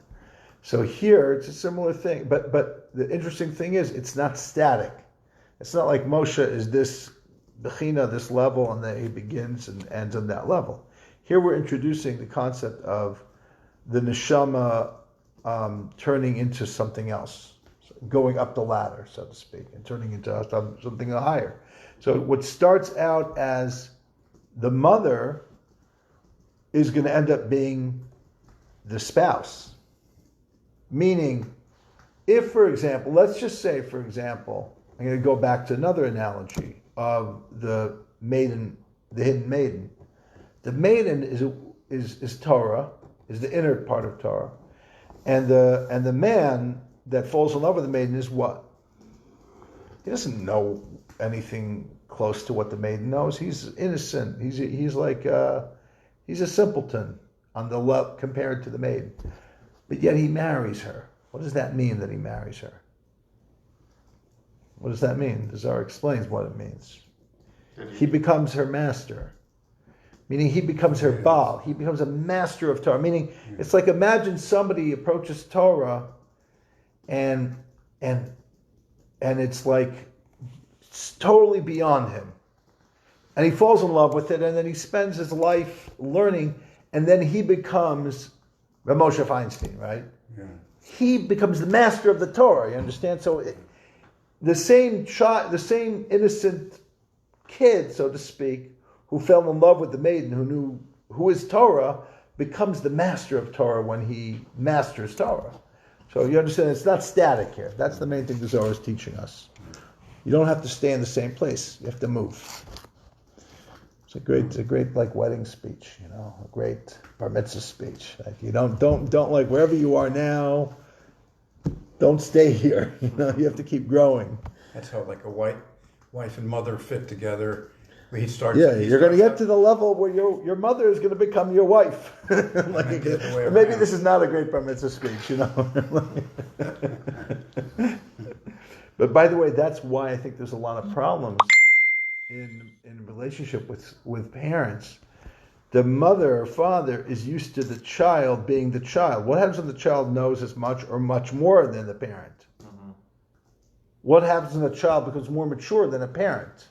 [SPEAKER 1] So here, it's a similar thing. But the interesting thing is, it's not static. It's not like Moshe is this Bechina, this level, and then he begins and ends on that level. Here we're introducing the concept of the neshama turning into something else, going up the ladder, so to speak, and turning into something higher. So what starts out as the mother is going to end up being the spouse. Meaning, if, for example, let's just say, for example, I'm going to go back to another analogy of the hidden maiden. The maiden is Torah, is the inner part of Torah, and the man that falls in love with the maiden is what? He doesn't know anything close to what the maiden knows. He's innocent. He's like he's a simpleton on the love compared to the maiden, but yet he marries her. What does that mean that he marries her? What does that mean? The Zohar explains what it means. He becomes her master, meaning he becomes her Baal. He becomes a master of Torah. Meaning, it's like imagine somebody approaches Torah, and it's like it's totally beyond him, and he falls in love with it, and then he spends his life learning, and then he becomes Moshe Feinstein, right?
[SPEAKER 2] Yeah.
[SPEAKER 1] He becomes the master of the Torah. You understand? So the same child, the same innocent kid, so to speak, who fell in love with the maiden, who knew who is Torah, becomes the master of Torah when he masters Torah. So you understand, it's not static here. That's the main thing the Zohar is teaching us. You don't have to stay in the same place. You have to move. It's a great like wedding speech, a great bar mitzvah speech. Like you don't like wherever you are now. Don't stay here. You have to keep growing.
[SPEAKER 2] That's how like a wife and mother fit together.
[SPEAKER 1] You're going to get to the level where your mother is going to become your wife. Maybe this is not a great bar mitzvah speech, But by the way, that's why I think there's a lot of problems in relationship with parents. The mother or father is used to the child being the child. What happens when the child knows as much or much more than the parent? Mm-hmm. What happens when the child becomes more mature than a parent?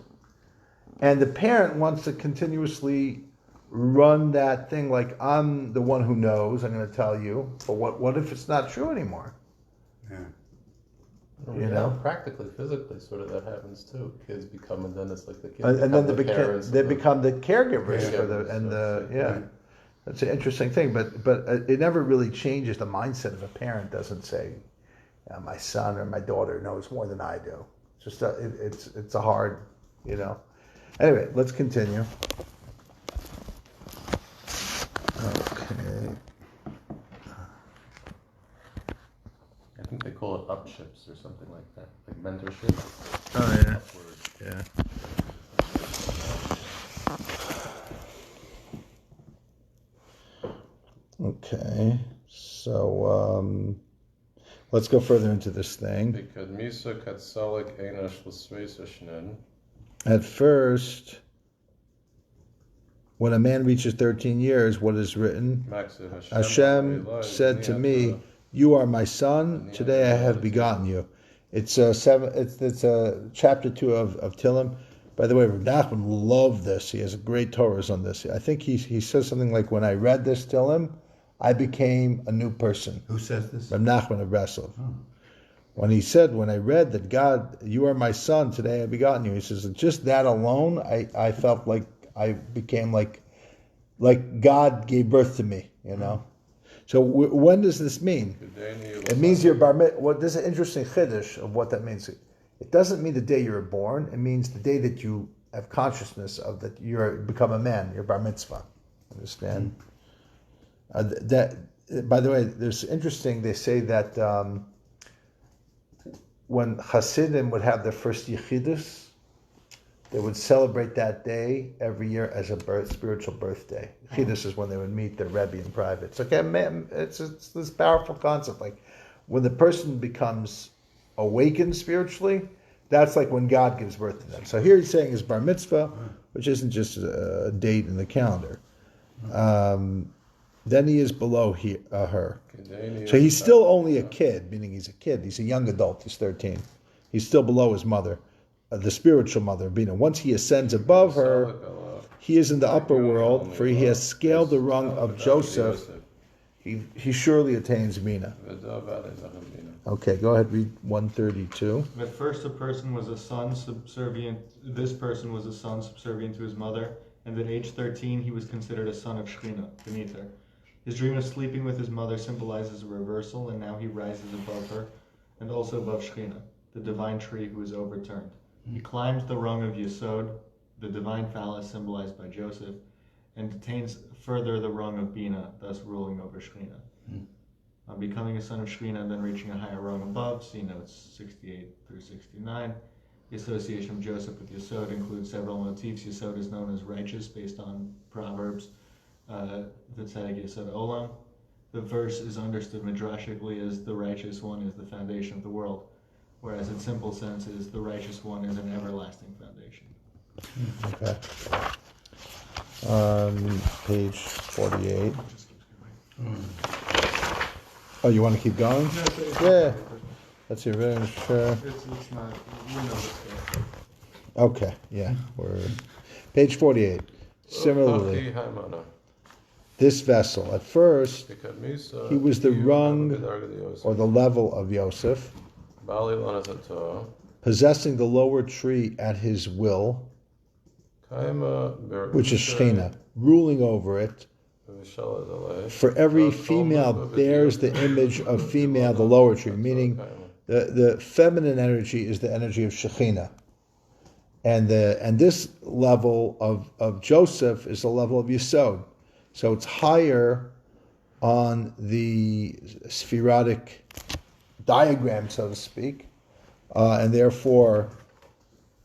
[SPEAKER 1] And the parent wants to continuously run that thing like, I'm the one who knows, I'm going to tell you. But what if it's not true anymore?
[SPEAKER 6] Yeah. Practically, physically, sort of that happens too. Kids become, and then it's like the kids
[SPEAKER 1] and then they
[SPEAKER 6] the
[SPEAKER 1] become the caregivers for That's an interesting thing, but it never really changes the mindset of a parent. Doesn't say, my son or my daughter knows more than I do. It's just it's a hard, Anyway, let's continue. Okay.
[SPEAKER 6] I think they call it upships or something like that, like mentorship.
[SPEAKER 1] Oh yeah.
[SPEAKER 6] Upward.
[SPEAKER 1] Yeah. Okay. So let's go further into this thing.
[SPEAKER 6] Because Misa Katsalik Einash Lasvesashnin.
[SPEAKER 1] At first, when a man reaches 13 years, what is written? Hashem said to me, "You are my son. Today I have begotten you." It's chapter 2 of Tillim. By the way, Rav Nachman loved this. He has great Torahs on this. I think he says something like, "When I read this Tillim, I became a new person."
[SPEAKER 2] Who says this?
[SPEAKER 1] Rav Nachman of Breslov. Oh. When he said, when I read that God, you are my son, today I have begotten you, he says, just that alone, I felt like I became like God gave birth to me, So when does this mean? It means you're bar mitzvah. Well, there's an interesting chiddush of what that means. It doesn't mean the day you were born. It means the day that you have consciousness of that you become a man. You're bar mitzvah. Understand? That. By the way, there's interesting. They say that when Hasidim would have their first yichidus, they would celebrate that day every year as a spiritual birthday. Yichidus is when they would meet their Rebbe in private. It's this powerful concept. Like when the person becomes awakened spiritually, that's like when God gives birth to them. So here he's saying is bar mitzvah, which isn't just a date in the calendar. Then he is below her. So he's still only a kid, meaning he's a kid. He's a young adult. He's 13. He's still below his mother, the spiritual mother. Once he ascends above her, he is in the upper world, for he has scaled the rung of Joseph. He surely attains Bina. Okay, go ahead, read 132.
[SPEAKER 5] At first a person was a son subservient, this person was a son subservient to his mother, and at age 13 he was considered a son of Shekhinah, beneath her. His dream of sleeping with his mother symbolizes a reversal, and now he rises above her, and also above Shekhinah, the divine tree who is overturned. He climbs the rung of Yesod, the divine phallus symbolized by Joseph, and attains further the rung of Bina, thus ruling over Shekhinah. Becoming a son of Shekhinah, then reaching a higher rung above, see notes 68 through 69. The association of Joseph with Yesod includes several motifs. Yesod is known as righteous based on Proverbs, the Tzedek Yesod Olam. The verse is understood midrashically as the righteous one is the foundation of the world, whereas in simple sense is the righteous one is an everlasting foundation.
[SPEAKER 1] Okay. On page 48. Oh, you want to keep going? Yeah. That's your very sure.
[SPEAKER 5] It's not, it's good.
[SPEAKER 1] Okay, yeah. We're page 48. Similarly, this vessel, at first, he was the rung or the level of Yosef, possessing the lower tree at his will, which is Shekhinah, ruling over it. For every female bears the image of female, the lower tree, meaning the feminine energy is the energy of Shekhinah. And this level of Joseph is the level of Yesod. So it's higher on the spherotic diagram, so to speak. And therefore,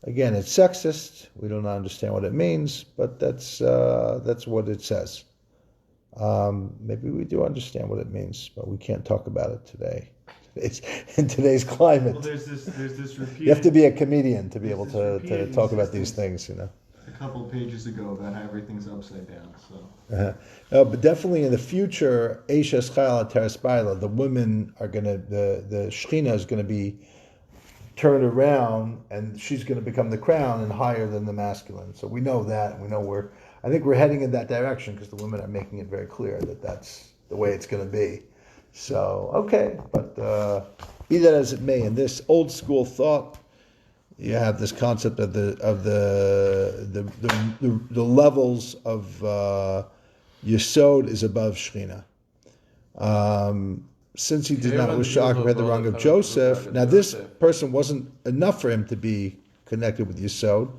[SPEAKER 1] again, it's sexist. We don't understand what it means, but that's what it says. Maybe we do understand what it means, but we can't talk about it today. It's in today's climate.
[SPEAKER 5] Well, there's this repeated,
[SPEAKER 1] you have to be a comedian to be able to talk about these things, you know.
[SPEAKER 5] A couple of pages ago about how everything's upside down. So.
[SPEAKER 1] But definitely in the future, Eishes Chayal Teres Baila, the women are gonna, the Shekhinah is gonna be turned around, and she's gonna become the crown and higher than the masculine. So we know that, and we know I think we're heading in that direction because the women are making it very clear that that's the way it's gonna be. So okay, but be that as it may, in this old school thought, you have this concept of the levels of Yesod is above Shekhinah. Since he did not wish to occupy the rung of Joseph, now this person wasn't enough for him to be connected with Yesod,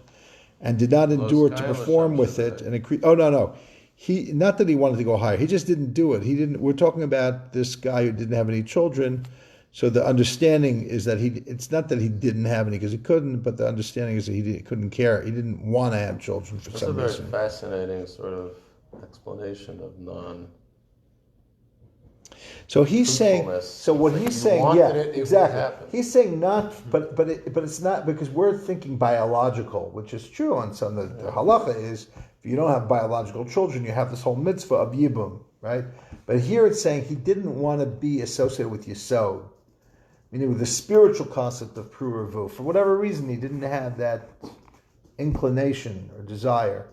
[SPEAKER 1] and did not endure to perform with it and increase. Oh no. He, not that he wanted to go higher, he just didn't do it. We're talking about this guy who didn't have any children. So the understanding is that it's not that he didn't have any because he couldn't, but the understanding is that he couldn't care. He didn't want to have children for some reason.
[SPEAKER 6] That's a very fascinating sort of explanation of
[SPEAKER 1] So he's saying. So what he's saying, yeah, exactly. He's saying not, but it's not because we're thinking biological, which is true on some. The halacha is if you don't have biological children, you have this whole mitzvah of yibum, right? But here it's saying he didn't want to be associated with Yesod, meaning with the spiritual concept of Pruruvu. For whatever reason, he didn't have that inclination or desire.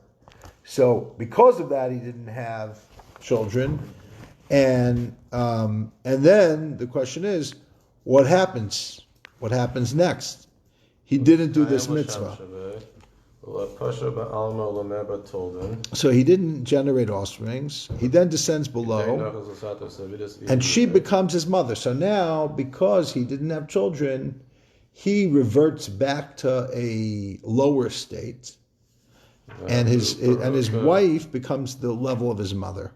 [SPEAKER 1] So because of that, he didn't have children. And then the question is, what happens? What happens next? He didn't do this mitzvah. So he didn't generate offsprings. He then descends below, and she becomes his mother. So now, because he didn't have children, he reverts back to a lower state, and his wife becomes the level of his mother.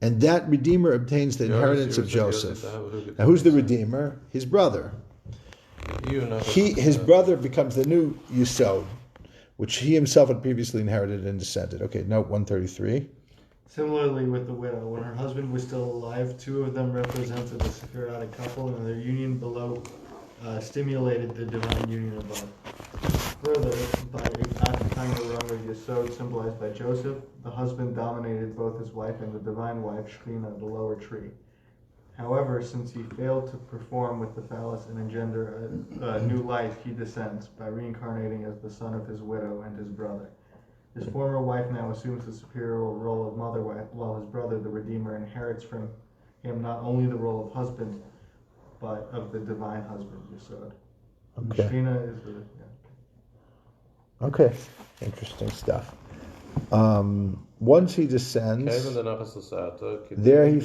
[SPEAKER 1] And that Redeemer obtains the inheritance of Joseph. Now, who's the Redeemer? His brother. His brother becomes the new Yesod, which he himself had previously inherited and descended. Okay, note 133.
[SPEAKER 5] Similarly with the widow, when her husband was still alive, two of them represented the Sephirotic couple, and their union below stimulated the divine union above. Further, by occupying the rung of Yesod, symbolized by Joseph, the husband dominated both his wife and the divine wife, Shekhinah, the lower tree. However, since he failed to perform with the phallus and engender a new life, he descends by reincarnating as the son of his widow and his brother. His former wife now assumes the superior role of mother, while his brother, the Redeemer, inherits from him not only the role of husband, but of the divine husband, Yesod.
[SPEAKER 1] Okay.
[SPEAKER 5] Shekhinah is the... Yeah.
[SPEAKER 1] Okay, interesting stuff. Once he descends, there he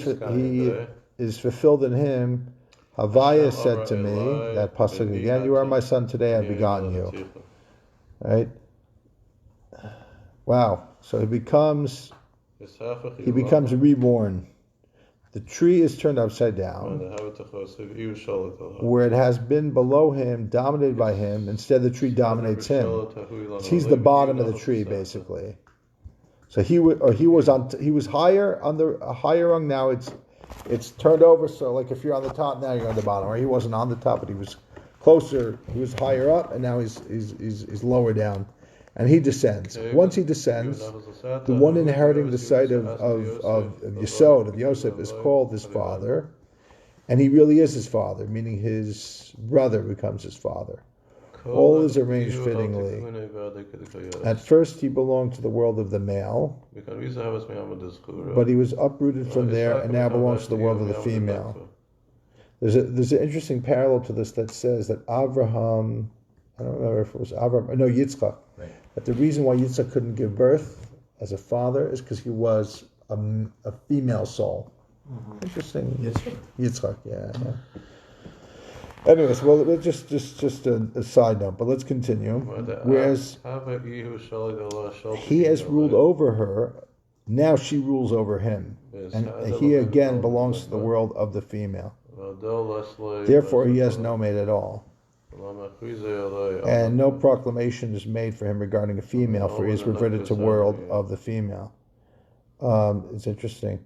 [SPEAKER 1] is fulfilled in him. Havaya said to me, that pasuk again, you are my son, today I've begotten you. Right? Wow. So he becomes reborn. The tree is turned upside down. Where it has been below him, dominated by him, instead the tree dominates him. He's the bottom of the tree, basically. So he was higher on a higher rung. Now it's turned over. So like if you're on the top, now you're on the bottom. Or he wasn't on the top, but he was closer. He was higher up, and now he's lower down. And he descends. Once he descends, the one inheriting the site of Yesod, of Yosef, is called his father. And he really is his father, meaning his brother becomes his father. All is arranged fittingly. At first he belonged to the world of the male, but he was uprooted from there and now belongs to the world of the female. There's an interesting parallel to this that says that Abraham, I don't remember if it was Abraham, no, Yitzchak,
[SPEAKER 7] Right.
[SPEAKER 1] that the reason why Yitzchak couldn't give birth as a father is because he was a female soul.
[SPEAKER 5] Mm-hmm.
[SPEAKER 1] Interesting. Yitzchak, yeah. Anyways, well, just a side note, but let's continue. Whereas he has ruled over her, now she rules over him, and he again belongs to the world of the female. Therefore, he has no mate at all. And no proclamation is made for him regarding a female, for he is reverted to world of the female. It's interesting.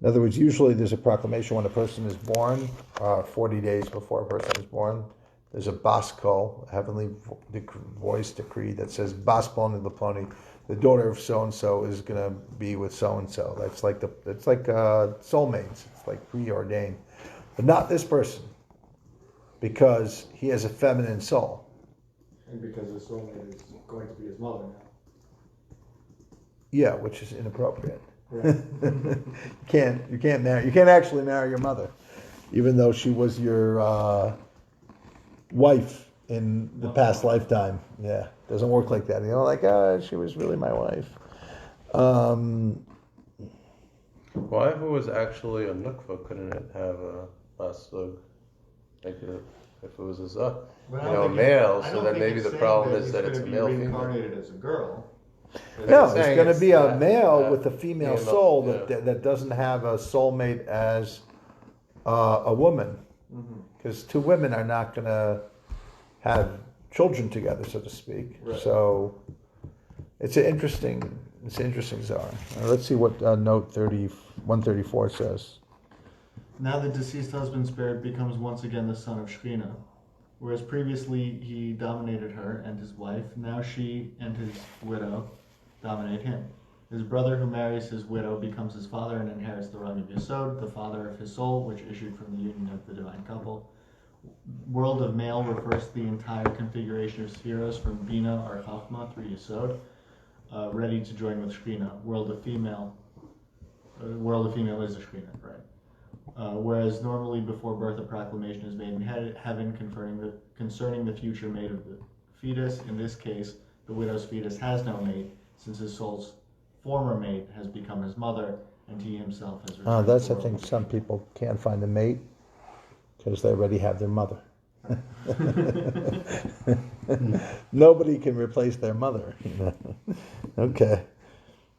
[SPEAKER 1] In other words, usually there's a proclamation when a person is born, 40 days before a person is born. There's a bas kol, a heavenly voice decree that says, bas ploni l'ploni, the daughter of so-and-so is going to be with so-and-so. It's like soulmates. It's like preordained. But not this person, because he has a feminine soul.
[SPEAKER 5] And because his soulmate is going to be his mother now.
[SPEAKER 1] Yeah, which is inappropriate.
[SPEAKER 5] Right.
[SPEAKER 1] You can't actually marry your mother, even though she was your wife in the past lifetime. Yeah, doesn't work like that. She was really my wife.
[SPEAKER 6] Why, if it was actually a nukva, couldn't it have a basug? Like if it was a male, so then maybe the problem is that it's a male female.
[SPEAKER 5] Reincarnated as a girl.
[SPEAKER 1] No, it's going to be a male with a female soul that doesn't have a soulmate as a woman, because two women are not going to have children together, so to speak. Right. So it's an interesting Zohar. Let's see what note 134 says.
[SPEAKER 5] Now the deceased husband's spirit becomes once again the son of Shekhinah. Whereas previously he dominated her and his wife, now she and his widow dominate him. His brother who marries his widow becomes his father and inherits the rung of Yesod, the father of his soul, which issued from the union of the divine couple. World of male refers to the entire configuration of spheros from Bina or Chachma through Yesod, ready to join with Shekhinah. World of female is a Shekhinah, right? Whereas normally before birth a proclamation is made in heaven concerning the future mate of the fetus. In this case, the widow's fetus has no mate, since his soul's former mate has become his mother, and he himself has returned.
[SPEAKER 1] I think some people can't find a mate because they already have their mother. Nobody can replace their mother. Okay.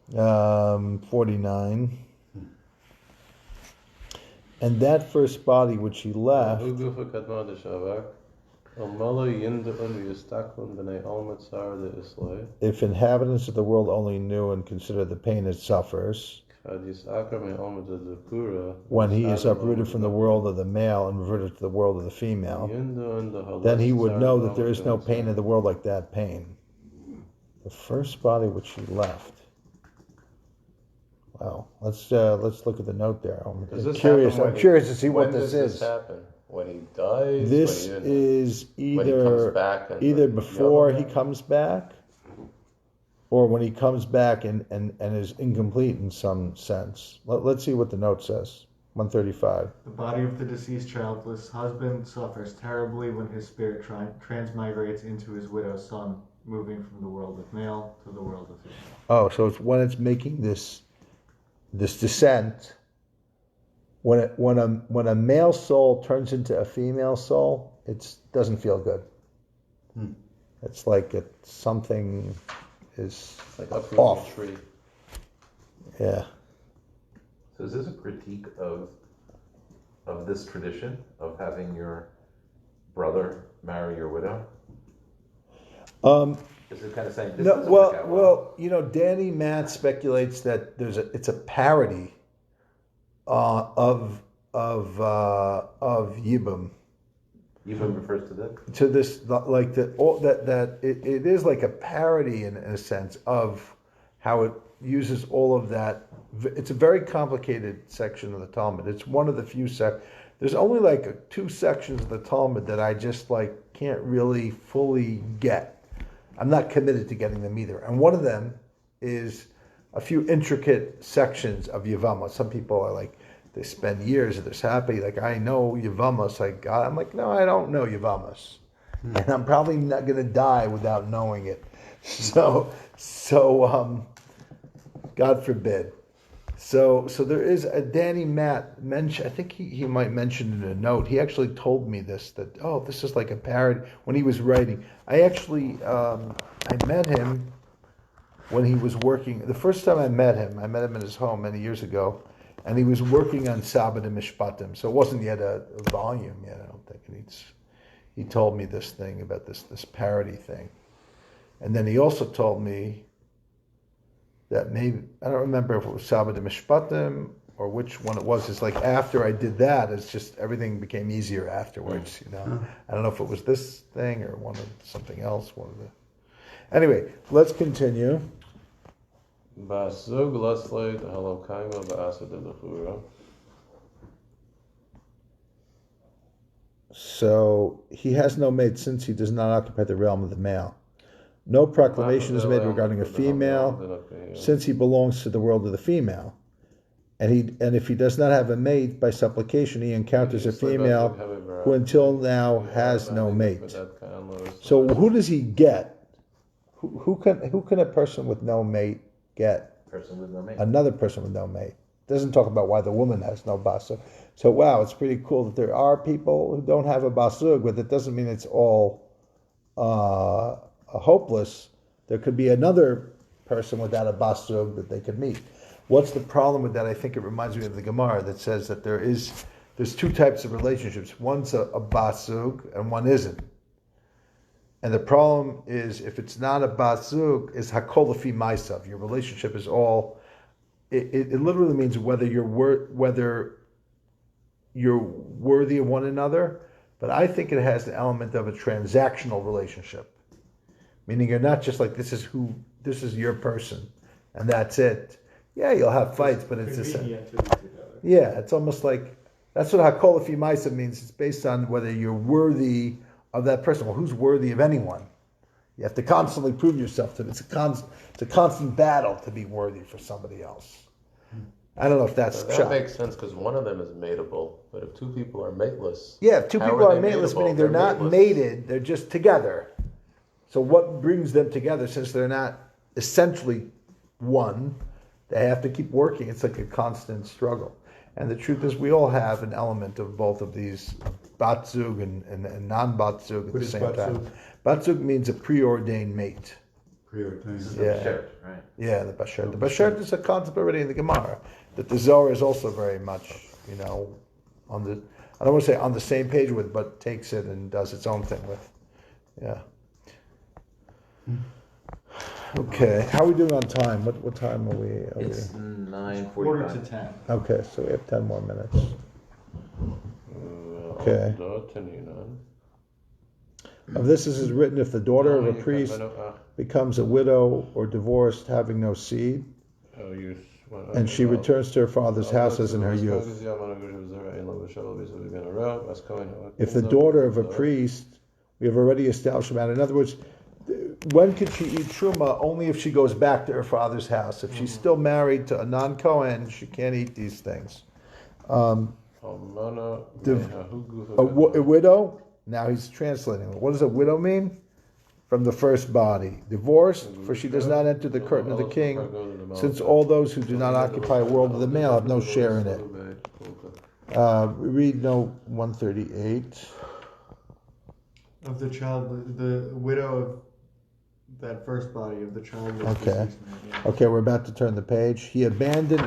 [SPEAKER 1] 49. And that first body which he left, if inhabitants of the world only knew and considered the pain it suffers, when he is uprooted from the world of the male and reverted to the world of the female, then he would know that there is no pain in the world like that pain. The first body which he left. Wow, let's look at the note there. I'm curious to see what this is.
[SPEAKER 6] Happen? When he dies?
[SPEAKER 1] This is either before he comes back, or when he comes back and is incomplete in some sense. Let's see what the note says. 135.
[SPEAKER 5] The body of the deceased childless husband suffers terribly when his spirit transmigrates into his widow's son, moving from the world of male to the world of female.
[SPEAKER 1] Oh, so it's when it's making this descent, when a male soul turns into a female soul, it doesn't feel good. It's like something is
[SPEAKER 6] like
[SPEAKER 1] off.
[SPEAKER 6] Tree.
[SPEAKER 1] Yeah.
[SPEAKER 8] So is this a critique of this tradition of having your brother marry your widow? Is it kind of saying this
[SPEAKER 1] No,
[SPEAKER 8] doesn't work out
[SPEAKER 1] well, Danny Matt speculates that it's a parody of Yibum.
[SPEAKER 8] Yibum refers to this?
[SPEAKER 1] To this, like that it is like a parody in a sense of how it uses all of that. It's a very complicated section of the Talmud. It's one of the few there's only like 2 sections of the Talmud that I just like can't really fully get. I'm not committed to getting them either. And one of them is a few intricate sections of Yevamos. Some people are like, they spend years of this happy, like, I know Yevamos. I'm like, no, I don't know Yevamos. And I'm probably not going to die without knowing it. So, God forbid. So there is a Danny Matt mention. I think he might mention in a note. He actually told me this, that this is like a parody when he was writing. I actually I met him when he was working. The first time I met him in his home many years ago, and he was working on Saba Demishpatim. So it wasn't yet a volume yet, I don't think. And he told me this thing about this parody thing, and then he also told me that maybe, I don't remember if it was Saba Demishpatim or which one it was. It's like after I did that, it's just everything became easier afterwards. I don't know if it was this thing or something else. Anyway, let's continue.
[SPEAKER 6] Basug Laslate Halokaima Baasa de Lachura.
[SPEAKER 1] So he has no mate since he does not occupy the realm of the male. No proclamation is made regarding a female, since he belongs to the world of the female. And if he does not have a mate, by supplication he encounters a female who until now has no mate. So who does he get? Who can a person with no mate get?
[SPEAKER 8] Person with no mate.
[SPEAKER 1] Another person with no mate. It doesn't talk about why the woman has no basug. So wow, it's pretty cool that there are people who don't have a basug, but that doesn't mean it's all hopeless. There could be another person without a basug that they could meet. What's the problem with that? I think it reminds me of the Gemara that says that there's 2 types of relationships. One's a basug and one isn't. And the problem is, if it's not a basug, is hakol lefi ma'asav. Your relationship is all. It literally means whether you're worthy of one another. But I think it has the element of a transactional relationship, meaning you're not just like this is your person, and that's it. Yeah, you'll have fights, but it's it's almost like that's what hakol lefi ma'asav means. It's based on whether you're worthy of that person. Well, who's worthy of anyone? You have to constantly prove yourself to them. It's a constant battle to be worthy for somebody else. I don't know if
[SPEAKER 6] that makes sense because one of them is mateable, but if 2 people are mateless,
[SPEAKER 1] if 2 people are mateless, meaning they're not mated, they're just together. So what brings them together, since they're not essentially one? They have to keep working. It's like a constant struggle. And the truth is, we all have an element of both of these, batzug and non-batzug at the same time. Batzug means a preordained mate.
[SPEAKER 2] Preordained.
[SPEAKER 8] Right?
[SPEAKER 1] Yeah, the bashert. The bashert is a concept already in the Gemara that the Zohar is also very much, on the, I don't want to say on the same page with, but takes it and does its own thing with. Yeah. Okay, how are we doing on time? What time are we?
[SPEAKER 8] It's 9:45.
[SPEAKER 5] 9:45.
[SPEAKER 1] Okay, so we have 10 more minutes. Okay. Of this is written, if the daughter of a priest becomes a widow or divorced, having no seed, and she returns to her father's house as in her youth. If the daughter of a priest, we have already established a matter. In other words, when could she eat truma? Only if she goes back to her father's house. If she's still married to a non-Kohen, she can't eat these things. A widow. Now he's translating. What does a widow mean? From the first body. Divorced, for she does not enter the curtain of the king, since all those who do not occupy a world of the male have no share in it. Read note 138.
[SPEAKER 5] Of the child, the widow That first body of the child was
[SPEAKER 1] Okay.
[SPEAKER 5] deceased man, yeah.
[SPEAKER 1] Okay, we're about to turn the page. He abandoned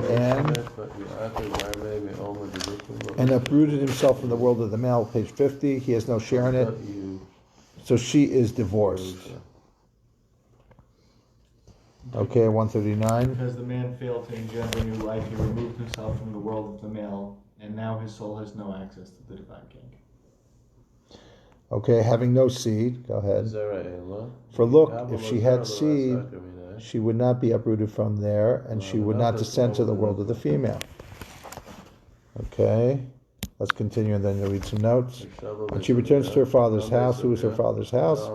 [SPEAKER 1] and uprooted himself from the world of the male, page 50. He has no share in it. So she is divorced. Okay, 139.
[SPEAKER 5] Because the man failed to engender new life, he removed himself from the world of the male, and now his soul has no access to the divine king.
[SPEAKER 1] Okay, having no seed, go ahead. For look, if she had seed, she would not be uprooted from there, and she would not descend to the world of the female. Okay, let's continue, and then you'll read some notes. When she returns to her father's house, who is her father's house?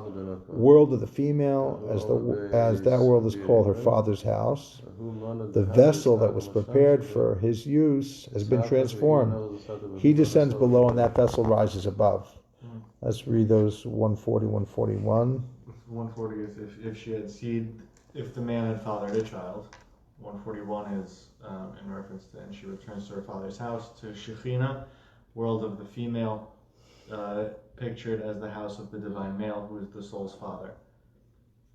[SPEAKER 1] World of the female, as that world is called her father's house. The vessel that was prepared for his use has been transformed. He descends below, and that vessel rises above. Let's read those 140, 141.
[SPEAKER 5] 140 is if she had seed, if the man had fathered a child. 141 is in reference to, and she returns to her father's house, to Shekhinah, world of the female, pictured as the house of the divine male, who is the soul's father.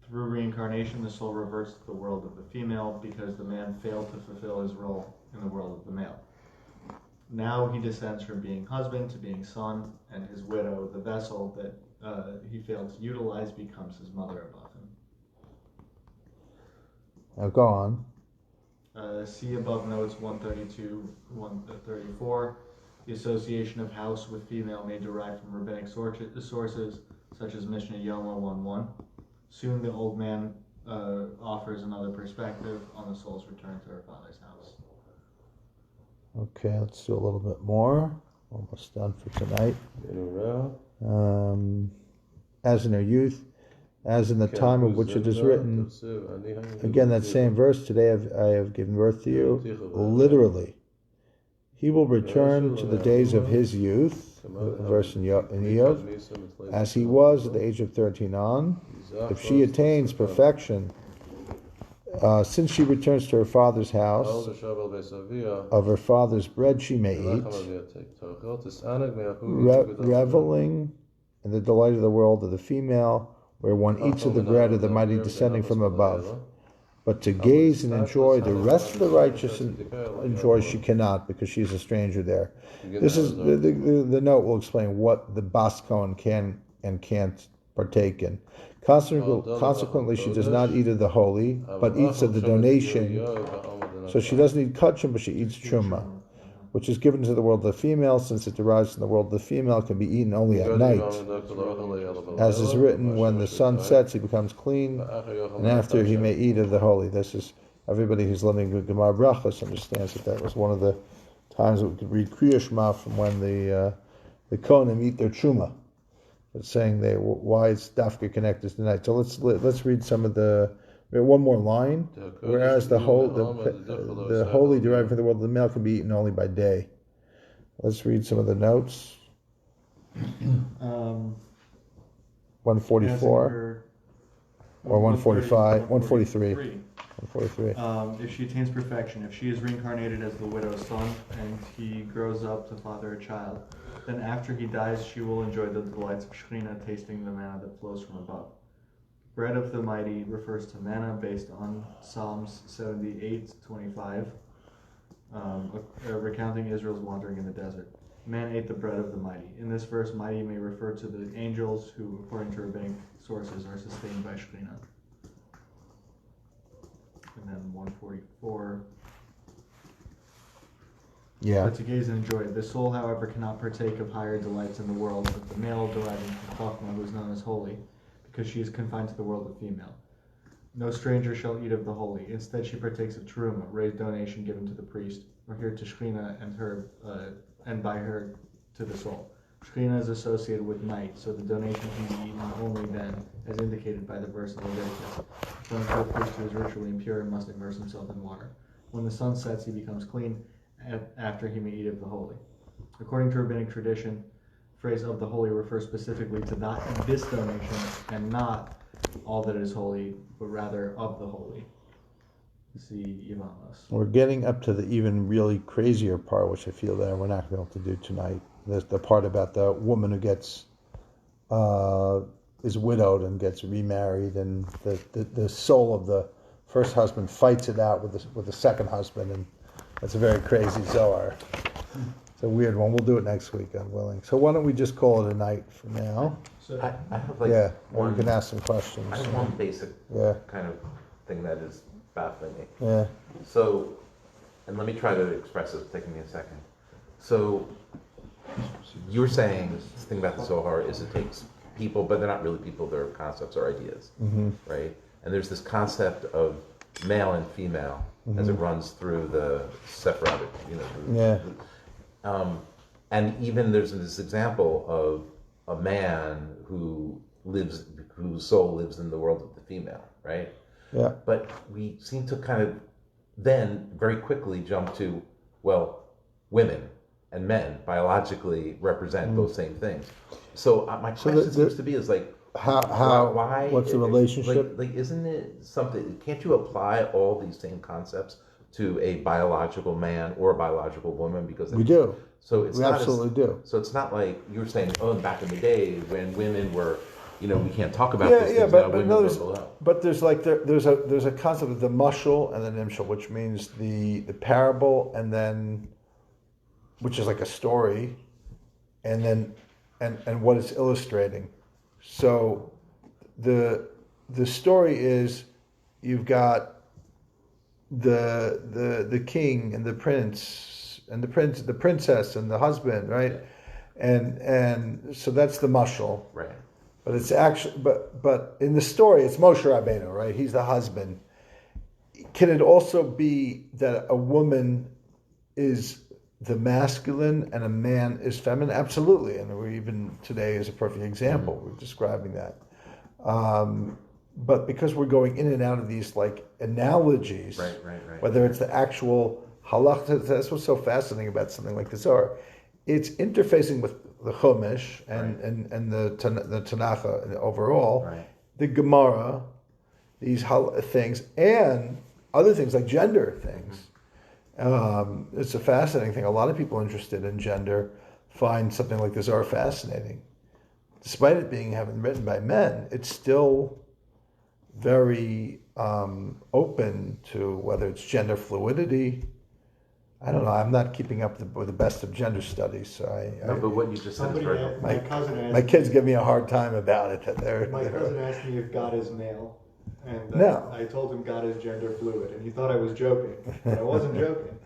[SPEAKER 5] Through reincarnation, the soul reverts to the world of the female because the man failed to fulfill his role in the world of the male. Now he descends from being husband to being son, and his widow, the vessel that he failed to utilize, becomes his mother above him.
[SPEAKER 1] Now go on.
[SPEAKER 5] See above notes 132, 134. The association of house with female may derive from rabbinic sources, such as Mishnah Yoma 1:1. Soon the old man offers another perspective on the soul's return to her father's house.
[SPEAKER 1] Okay, let's do a little bit more. Almost done for tonight. As in her youth, as in the time of which it is written. Again, that same verse, today I have given birth to you. Literally. He will return to the days of his youth, verse in Iyov, as he was at the age of 13 on. If she attains perfection, since she returns to her father's house, of her father's bread she may eat, reveling in the delight of the world of the female, where one eats of the bread of the mighty descending from above. But to gaze and enjoy the rest of the righteous enjoy she cannot, because she is a stranger there. This is the note will explain what the Bas Kohen can and can't partake in. Consequently, she does not eat of the holy, but eats of the donation. So she doesn't eat kachim, but she eats truma, which is given to the world of the female, since it derives from the world of the female, can be eaten only at night. As is written, when the sun sets, he becomes clean, and after he may eat of the holy. This is, everybody who's learning the Gemara Brachos understands that was one of the times that we could read Kriya Shema from when the Kohanim eat their truma. It's saying why it's dafka connected tonight. So let's read some of one more line. Whereas the holy derived from the world of the male can be eaten only by day. Let's read some of the notes. 144 or 145, 143. 143.
[SPEAKER 5] If she attains perfection, if she is reincarnated as the widow's son and he grows up to father a child, then after he dies, she will enjoy the delights of Shekhinah, tasting the manna that flows from above. Bread of the mighty refers to manna based on Psalms 78:25, recounting Israel's wandering in the desert. Man ate the bread of the mighty. In this verse, mighty may refer to the angels who, according to rabbinic sources, are sustained by Shekhinah. And then 144.
[SPEAKER 1] Yeah.
[SPEAKER 5] But to gaze and enjoy it. The soul, however, cannot partake of higher delights in the world of the male deriving from Chachma, who is known as holy, because she is confined to the world of female. No stranger shall eat of the holy. Instead, she partakes of teruma, raised donation given to the priest, or here to Shekhinah and by her to the soul. Shekhinah is associated with night, so the donation can be eaten only then, as indicated by the verse in Leviticus. According to a priest who is ritually impure and must immerse himself in water. When the sun sets, he becomes clean, after he may eat of the holy. According to rabbinic tradition, the phrase of the holy refers specifically to this donation and not all that is holy, but rather of the holy. See Yevamos.
[SPEAKER 1] We're getting up to the even really crazier part, which I feel that we're not going to be able to do tonight. There's the part about the woman who gets is widowed and gets remarried, and the soul of the first husband fights it out with the second husband, and that's a very crazy Zohar. It's a weird one. We'll do it next week, God willing. So why don't we just call it a night for now?
[SPEAKER 8] I have like
[SPEAKER 1] Yeah, or
[SPEAKER 8] one.
[SPEAKER 1] you can ask some questions.
[SPEAKER 8] I have one basic
[SPEAKER 1] Yeah,
[SPEAKER 8] kind of thing that is baffling me.
[SPEAKER 1] yeah.
[SPEAKER 8] So, and let me try to express this. Taking me a second. So, you're saying this thing about the Zohar is it takes people, but they're not really people. They're concepts or ideas, right? And there's this concept of male and female as it runs through the Sephardic, and even there's this example of a man whose soul lives in the world of the female, right?
[SPEAKER 1] Yeah.
[SPEAKER 8] But we seem to kind of then very quickly jump to, well, women and men biologically represent those same things. So my question seems to be is like, why?
[SPEAKER 1] What's the relationship?
[SPEAKER 8] Like, isn't it something? Can't you apply all these same concepts to a biological man or a biological woman? Because
[SPEAKER 1] We do.
[SPEAKER 8] So it's
[SPEAKER 1] We
[SPEAKER 8] not
[SPEAKER 1] absolutely do.
[SPEAKER 8] So it's not like you were saying, oh, back in the day when women were, we can't talk about
[SPEAKER 1] Yeah,
[SPEAKER 8] these
[SPEAKER 1] yeah,
[SPEAKER 8] things.
[SPEAKER 1] but
[SPEAKER 8] women
[SPEAKER 1] no,
[SPEAKER 8] were below.
[SPEAKER 1] but there's a concept of the mushal and the nimshal, which means the parable, and then which is like a story, and then and what it's illustrating. So the story is you've got the king and the prince and the princess and the husband, right? And so that's the mushal.
[SPEAKER 8] Right.
[SPEAKER 1] But it's actually but in the story it's Moshe Rabbeinu, right? He's the husband. Can it also be that a woman is the masculine and a man is feminine? Absolutely, and we're even today is a perfect example. We're describing that. But because we're going in and out of these like analogies,
[SPEAKER 8] right.
[SPEAKER 1] whether it's the actual halach, that's what's so fascinating about something like the Zohar. It's interfacing with the Chumash and the Tanakh overall, the Gemara, these things, and other things like gender things. It's a fascinating thing. A lot of people interested in gender find something like the Zohar fascinating. Despite it being written by men, it's still very open to whether it's gender fluidity. I don't know. I'm not keeping up with the best of gender studies, so
[SPEAKER 8] but what you just said is very helpful.
[SPEAKER 5] My cousin asked
[SPEAKER 1] my kids give me a hard time about it.
[SPEAKER 5] My cousin asked me if God is male, and
[SPEAKER 1] No.
[SPEAKER 5] I told him God is gender fluid, and he thought I was joking, but I wasn't joking.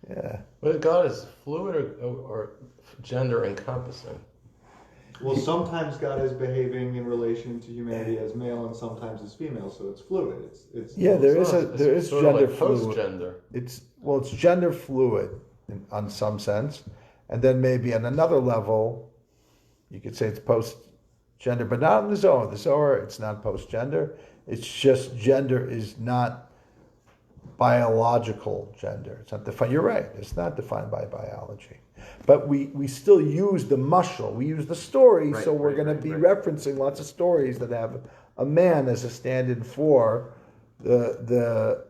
[SPEAKER 1] Yeah.
[SPEAKER 6] But God is fluid or gender encompassing.
[SPEAKER 5] Well, sometimes God is behaving in relation to humanity as male, and sometimes as female, so it's fluid. It's
[SPEAKER 1] There is
[SPEAKER 6] sort
[SPEAKER 1] gender
[SPEAKER 6] of like
[SPEAKER 1] fluid.
[SPEAKER 6] post-gender.
[SPEAKER 1] It's gender fluid on some sense, and then maybe on another level, you could say it's post-gender, but not in the Zohar. The Zohar, it's not post-gender. It's just gender is not biological gender. It's not defined. You're right. It's not defined by biology. But we still use the mushal. We use the story, so we're going to be referencing lots of stories that have a man as a stand-in for the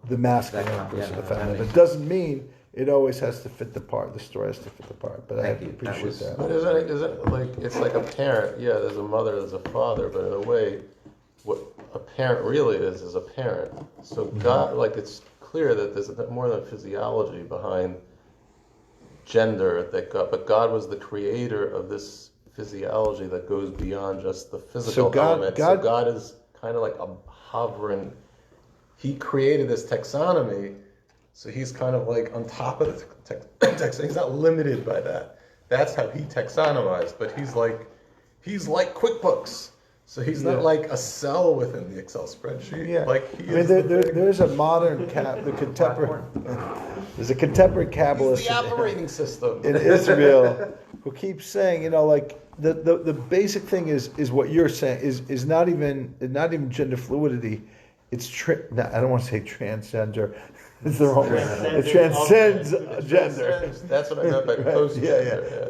[SPEAKER 1] masculine versus the feminine. It doesn't mean it always has to fit the part. The story has to fit the part. But I appreciate that.
[SPEAKER 6] But isn't it like it's like a parent? Yeah, there's a mother, there's a father, but in a way, what a parent really is a parent. So God, like it's clear that there's more than physiology behind gender. But God was the creator of this physiology that goes beyond just the physical element. So God is kind of like a hovering. He created this taxonomy, so he's kind of like on top of the taxonomy. He's not limited by that. That's how he taxonomized. But he's like QuickBooks. So he's not like a cell within the Excel spreadsheet.
[SPEAKER 1] Yeah.
[SPEAKER 6] Like
[SPEAKER 1] there's a modern there's a contemporary Kabbalist
[SPEAKER 6] he's the operating system
[SPEAKER 1] in Israel who keeps saying, the basic thing is what you're saying is not even gender fluidity. It's I don't want to say transgender. It's the wrong word. It transcends gender.
[SPEAKER 6] That's what I meant by post-gender.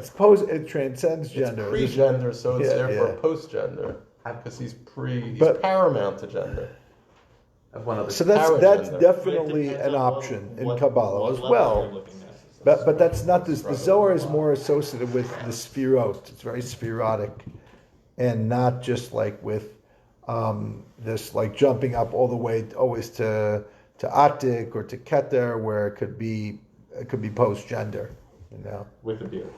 [SPEAKER 1] It transcends gender.
[SPEAKER 6] It's pre-gender, so it's therefore post-gender. Because he's paramount to gender.
[SPEAKER 1] So that's definitely an option in Kabbalah as well. But that's not this. The Zohar is more associated with the sphirot. It's very spherotic. and not just like with this like jumping up all the way always to Atik or to Keter, where it could be post gender,
[SPEAKER 5] With a beard.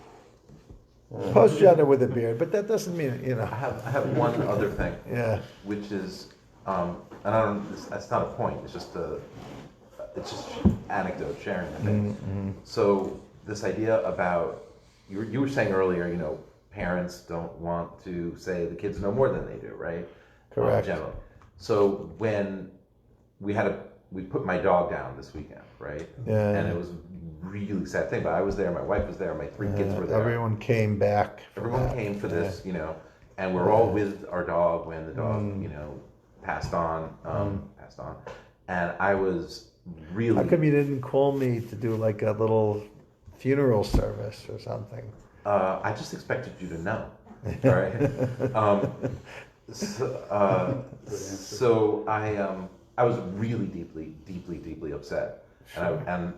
[SPEAKER 1] post gender with a beard, but that doesn't mean
[SPEAKER 8] I have one other thing,
[SPEAKER 1] yeah.
[SPEAKER 8] which is, and I don't. That's not a point. It's just anecdote sharing. I think. So this idea about you were saying earlier, parents don't want to say the kids know more than they do, right?
[SPEAKER 1] Correct.
[SPEAKER 8] Generally. So when we put my dog down this weekend, right?
[SPEAKER 1] Yeah.
[SPEAKER 8] And it was a really sad thing, but I was there, my wife was there, my 3 kids were there.
[SPEAKER 1] Everyone came back.
[SPEAKER 8] Everyone came for this, and we're all with our dog when the dog, passed on. And I was really.
[SPEAKER 1] How come you didn't call me to do like a little funeral service or something?
[SPEAKER 8] I just expected you to know, all right? So I was really deeply upset, and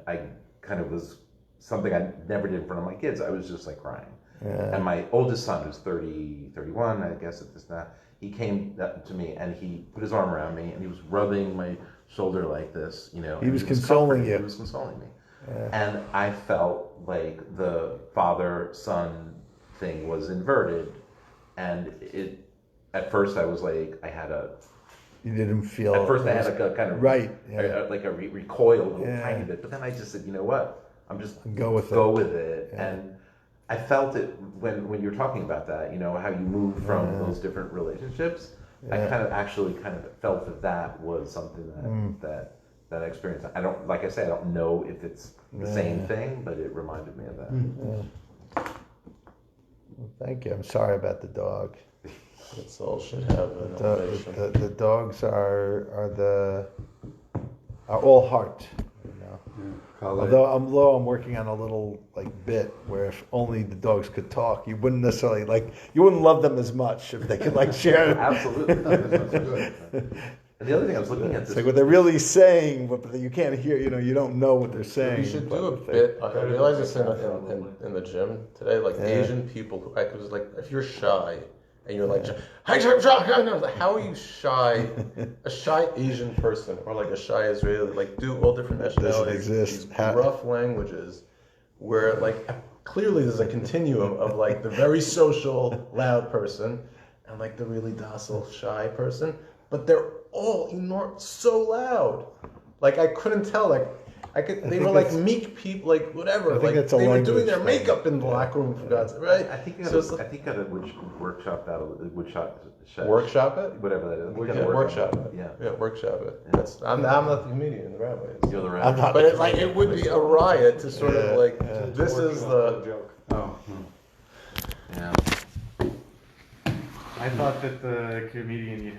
[SPEAKER 8] I kind of was something I never did in front of my kids. I was just like crying.
[SPEAKER 1] Yeah.
[SPEAKER 8] And my oldest son, who's 31, I guess at this now, he came to me and he put his arm around me and he was rubbing my shoulder like this,
[SPEAKER 1] He was consoling you.
[SPEAKER 8] He was consoling me.
[SPEAKER 1] Yeah.
[SPEAKER 8] And I felt like the father-son thing was inverted. And at first I was like,
[SPEAKER 1] You didn't feel.
[SPEAKER 8] at first I had like a kind of
[SPEAKER 1] right, yeah.
[SPEAKER 8] like a recoil a little
[SPEAKER 1] Yeah.
[SPEAKER 8] tiny bit, but then I just said, you know what? I'm just
[SPEAKER 1] Go with
[SPEAKER 8] it.
[SPEAKER 1] Yeah.
[SPEAKER 8] And I felt it when you're talking about that, how you move from those different relationships. I kind of felt that was something that I experienced. I don't know if it's the same thing, but it reminded me of that.
[SPEAKER 1] Yeah. Well, thank you. I'm sorry about the dog.
[SPEAKER 6] It's all should have an elevation.
[SPEAKER 1] The dogs are all heart. Although I'm working on a little like bit where if only the dogs could talk, you wouldn't necessarily you wouldn't love them as much if they could share.
[SPEAKER 8] Absolutely. And the other thing I was looking at
[SPEAKER 1] It's
[SPEAKER 8] this.
[SPEAKER 1] like what they're really saying, but you can't hear. You don't know what they're saying.
[SPEAKER 6] We should do a bit. I realized this in the gym today. Asian people, I was like, if you're shy and you're like, how are you shy? A shy Asian person or like a shy Israeli, do all different nationalities.
[SPEAKER 1] Doesn't exist.
[SPEAKER 6] These rough languages where clearly there's a continuum of the very social loud person and the really docile shy person, but they're all so loud. I couldn't tell. They were meek people, whatever. They were doing their makeup in the locker room, for God's sake, right?
[SPEAKER 8] I think you gotta workshop that.
[SPEAKER 6] Workshop it?
[SPEAKER 8] Whatever that is.
[SPEAKER 6] Workshop it.
[SPEAKER 8] Yeah.
[SPEAKER 6] Workshop it. I'm not the comedian, the rabbi is.
[SPEAKER 8] You're the
[SPEAKER 1] I'm
[SPEAKER 8] rabbi.
[SPEAKER 1] not.
[SPEAKER 6] But it would be a riot to sort of this is the
[SPEAKER 5] joke.
[SPEAKER 2] Oh.
[SPEAKER 8] Yeah.
[SPEAKER 5] I thought that the comedian you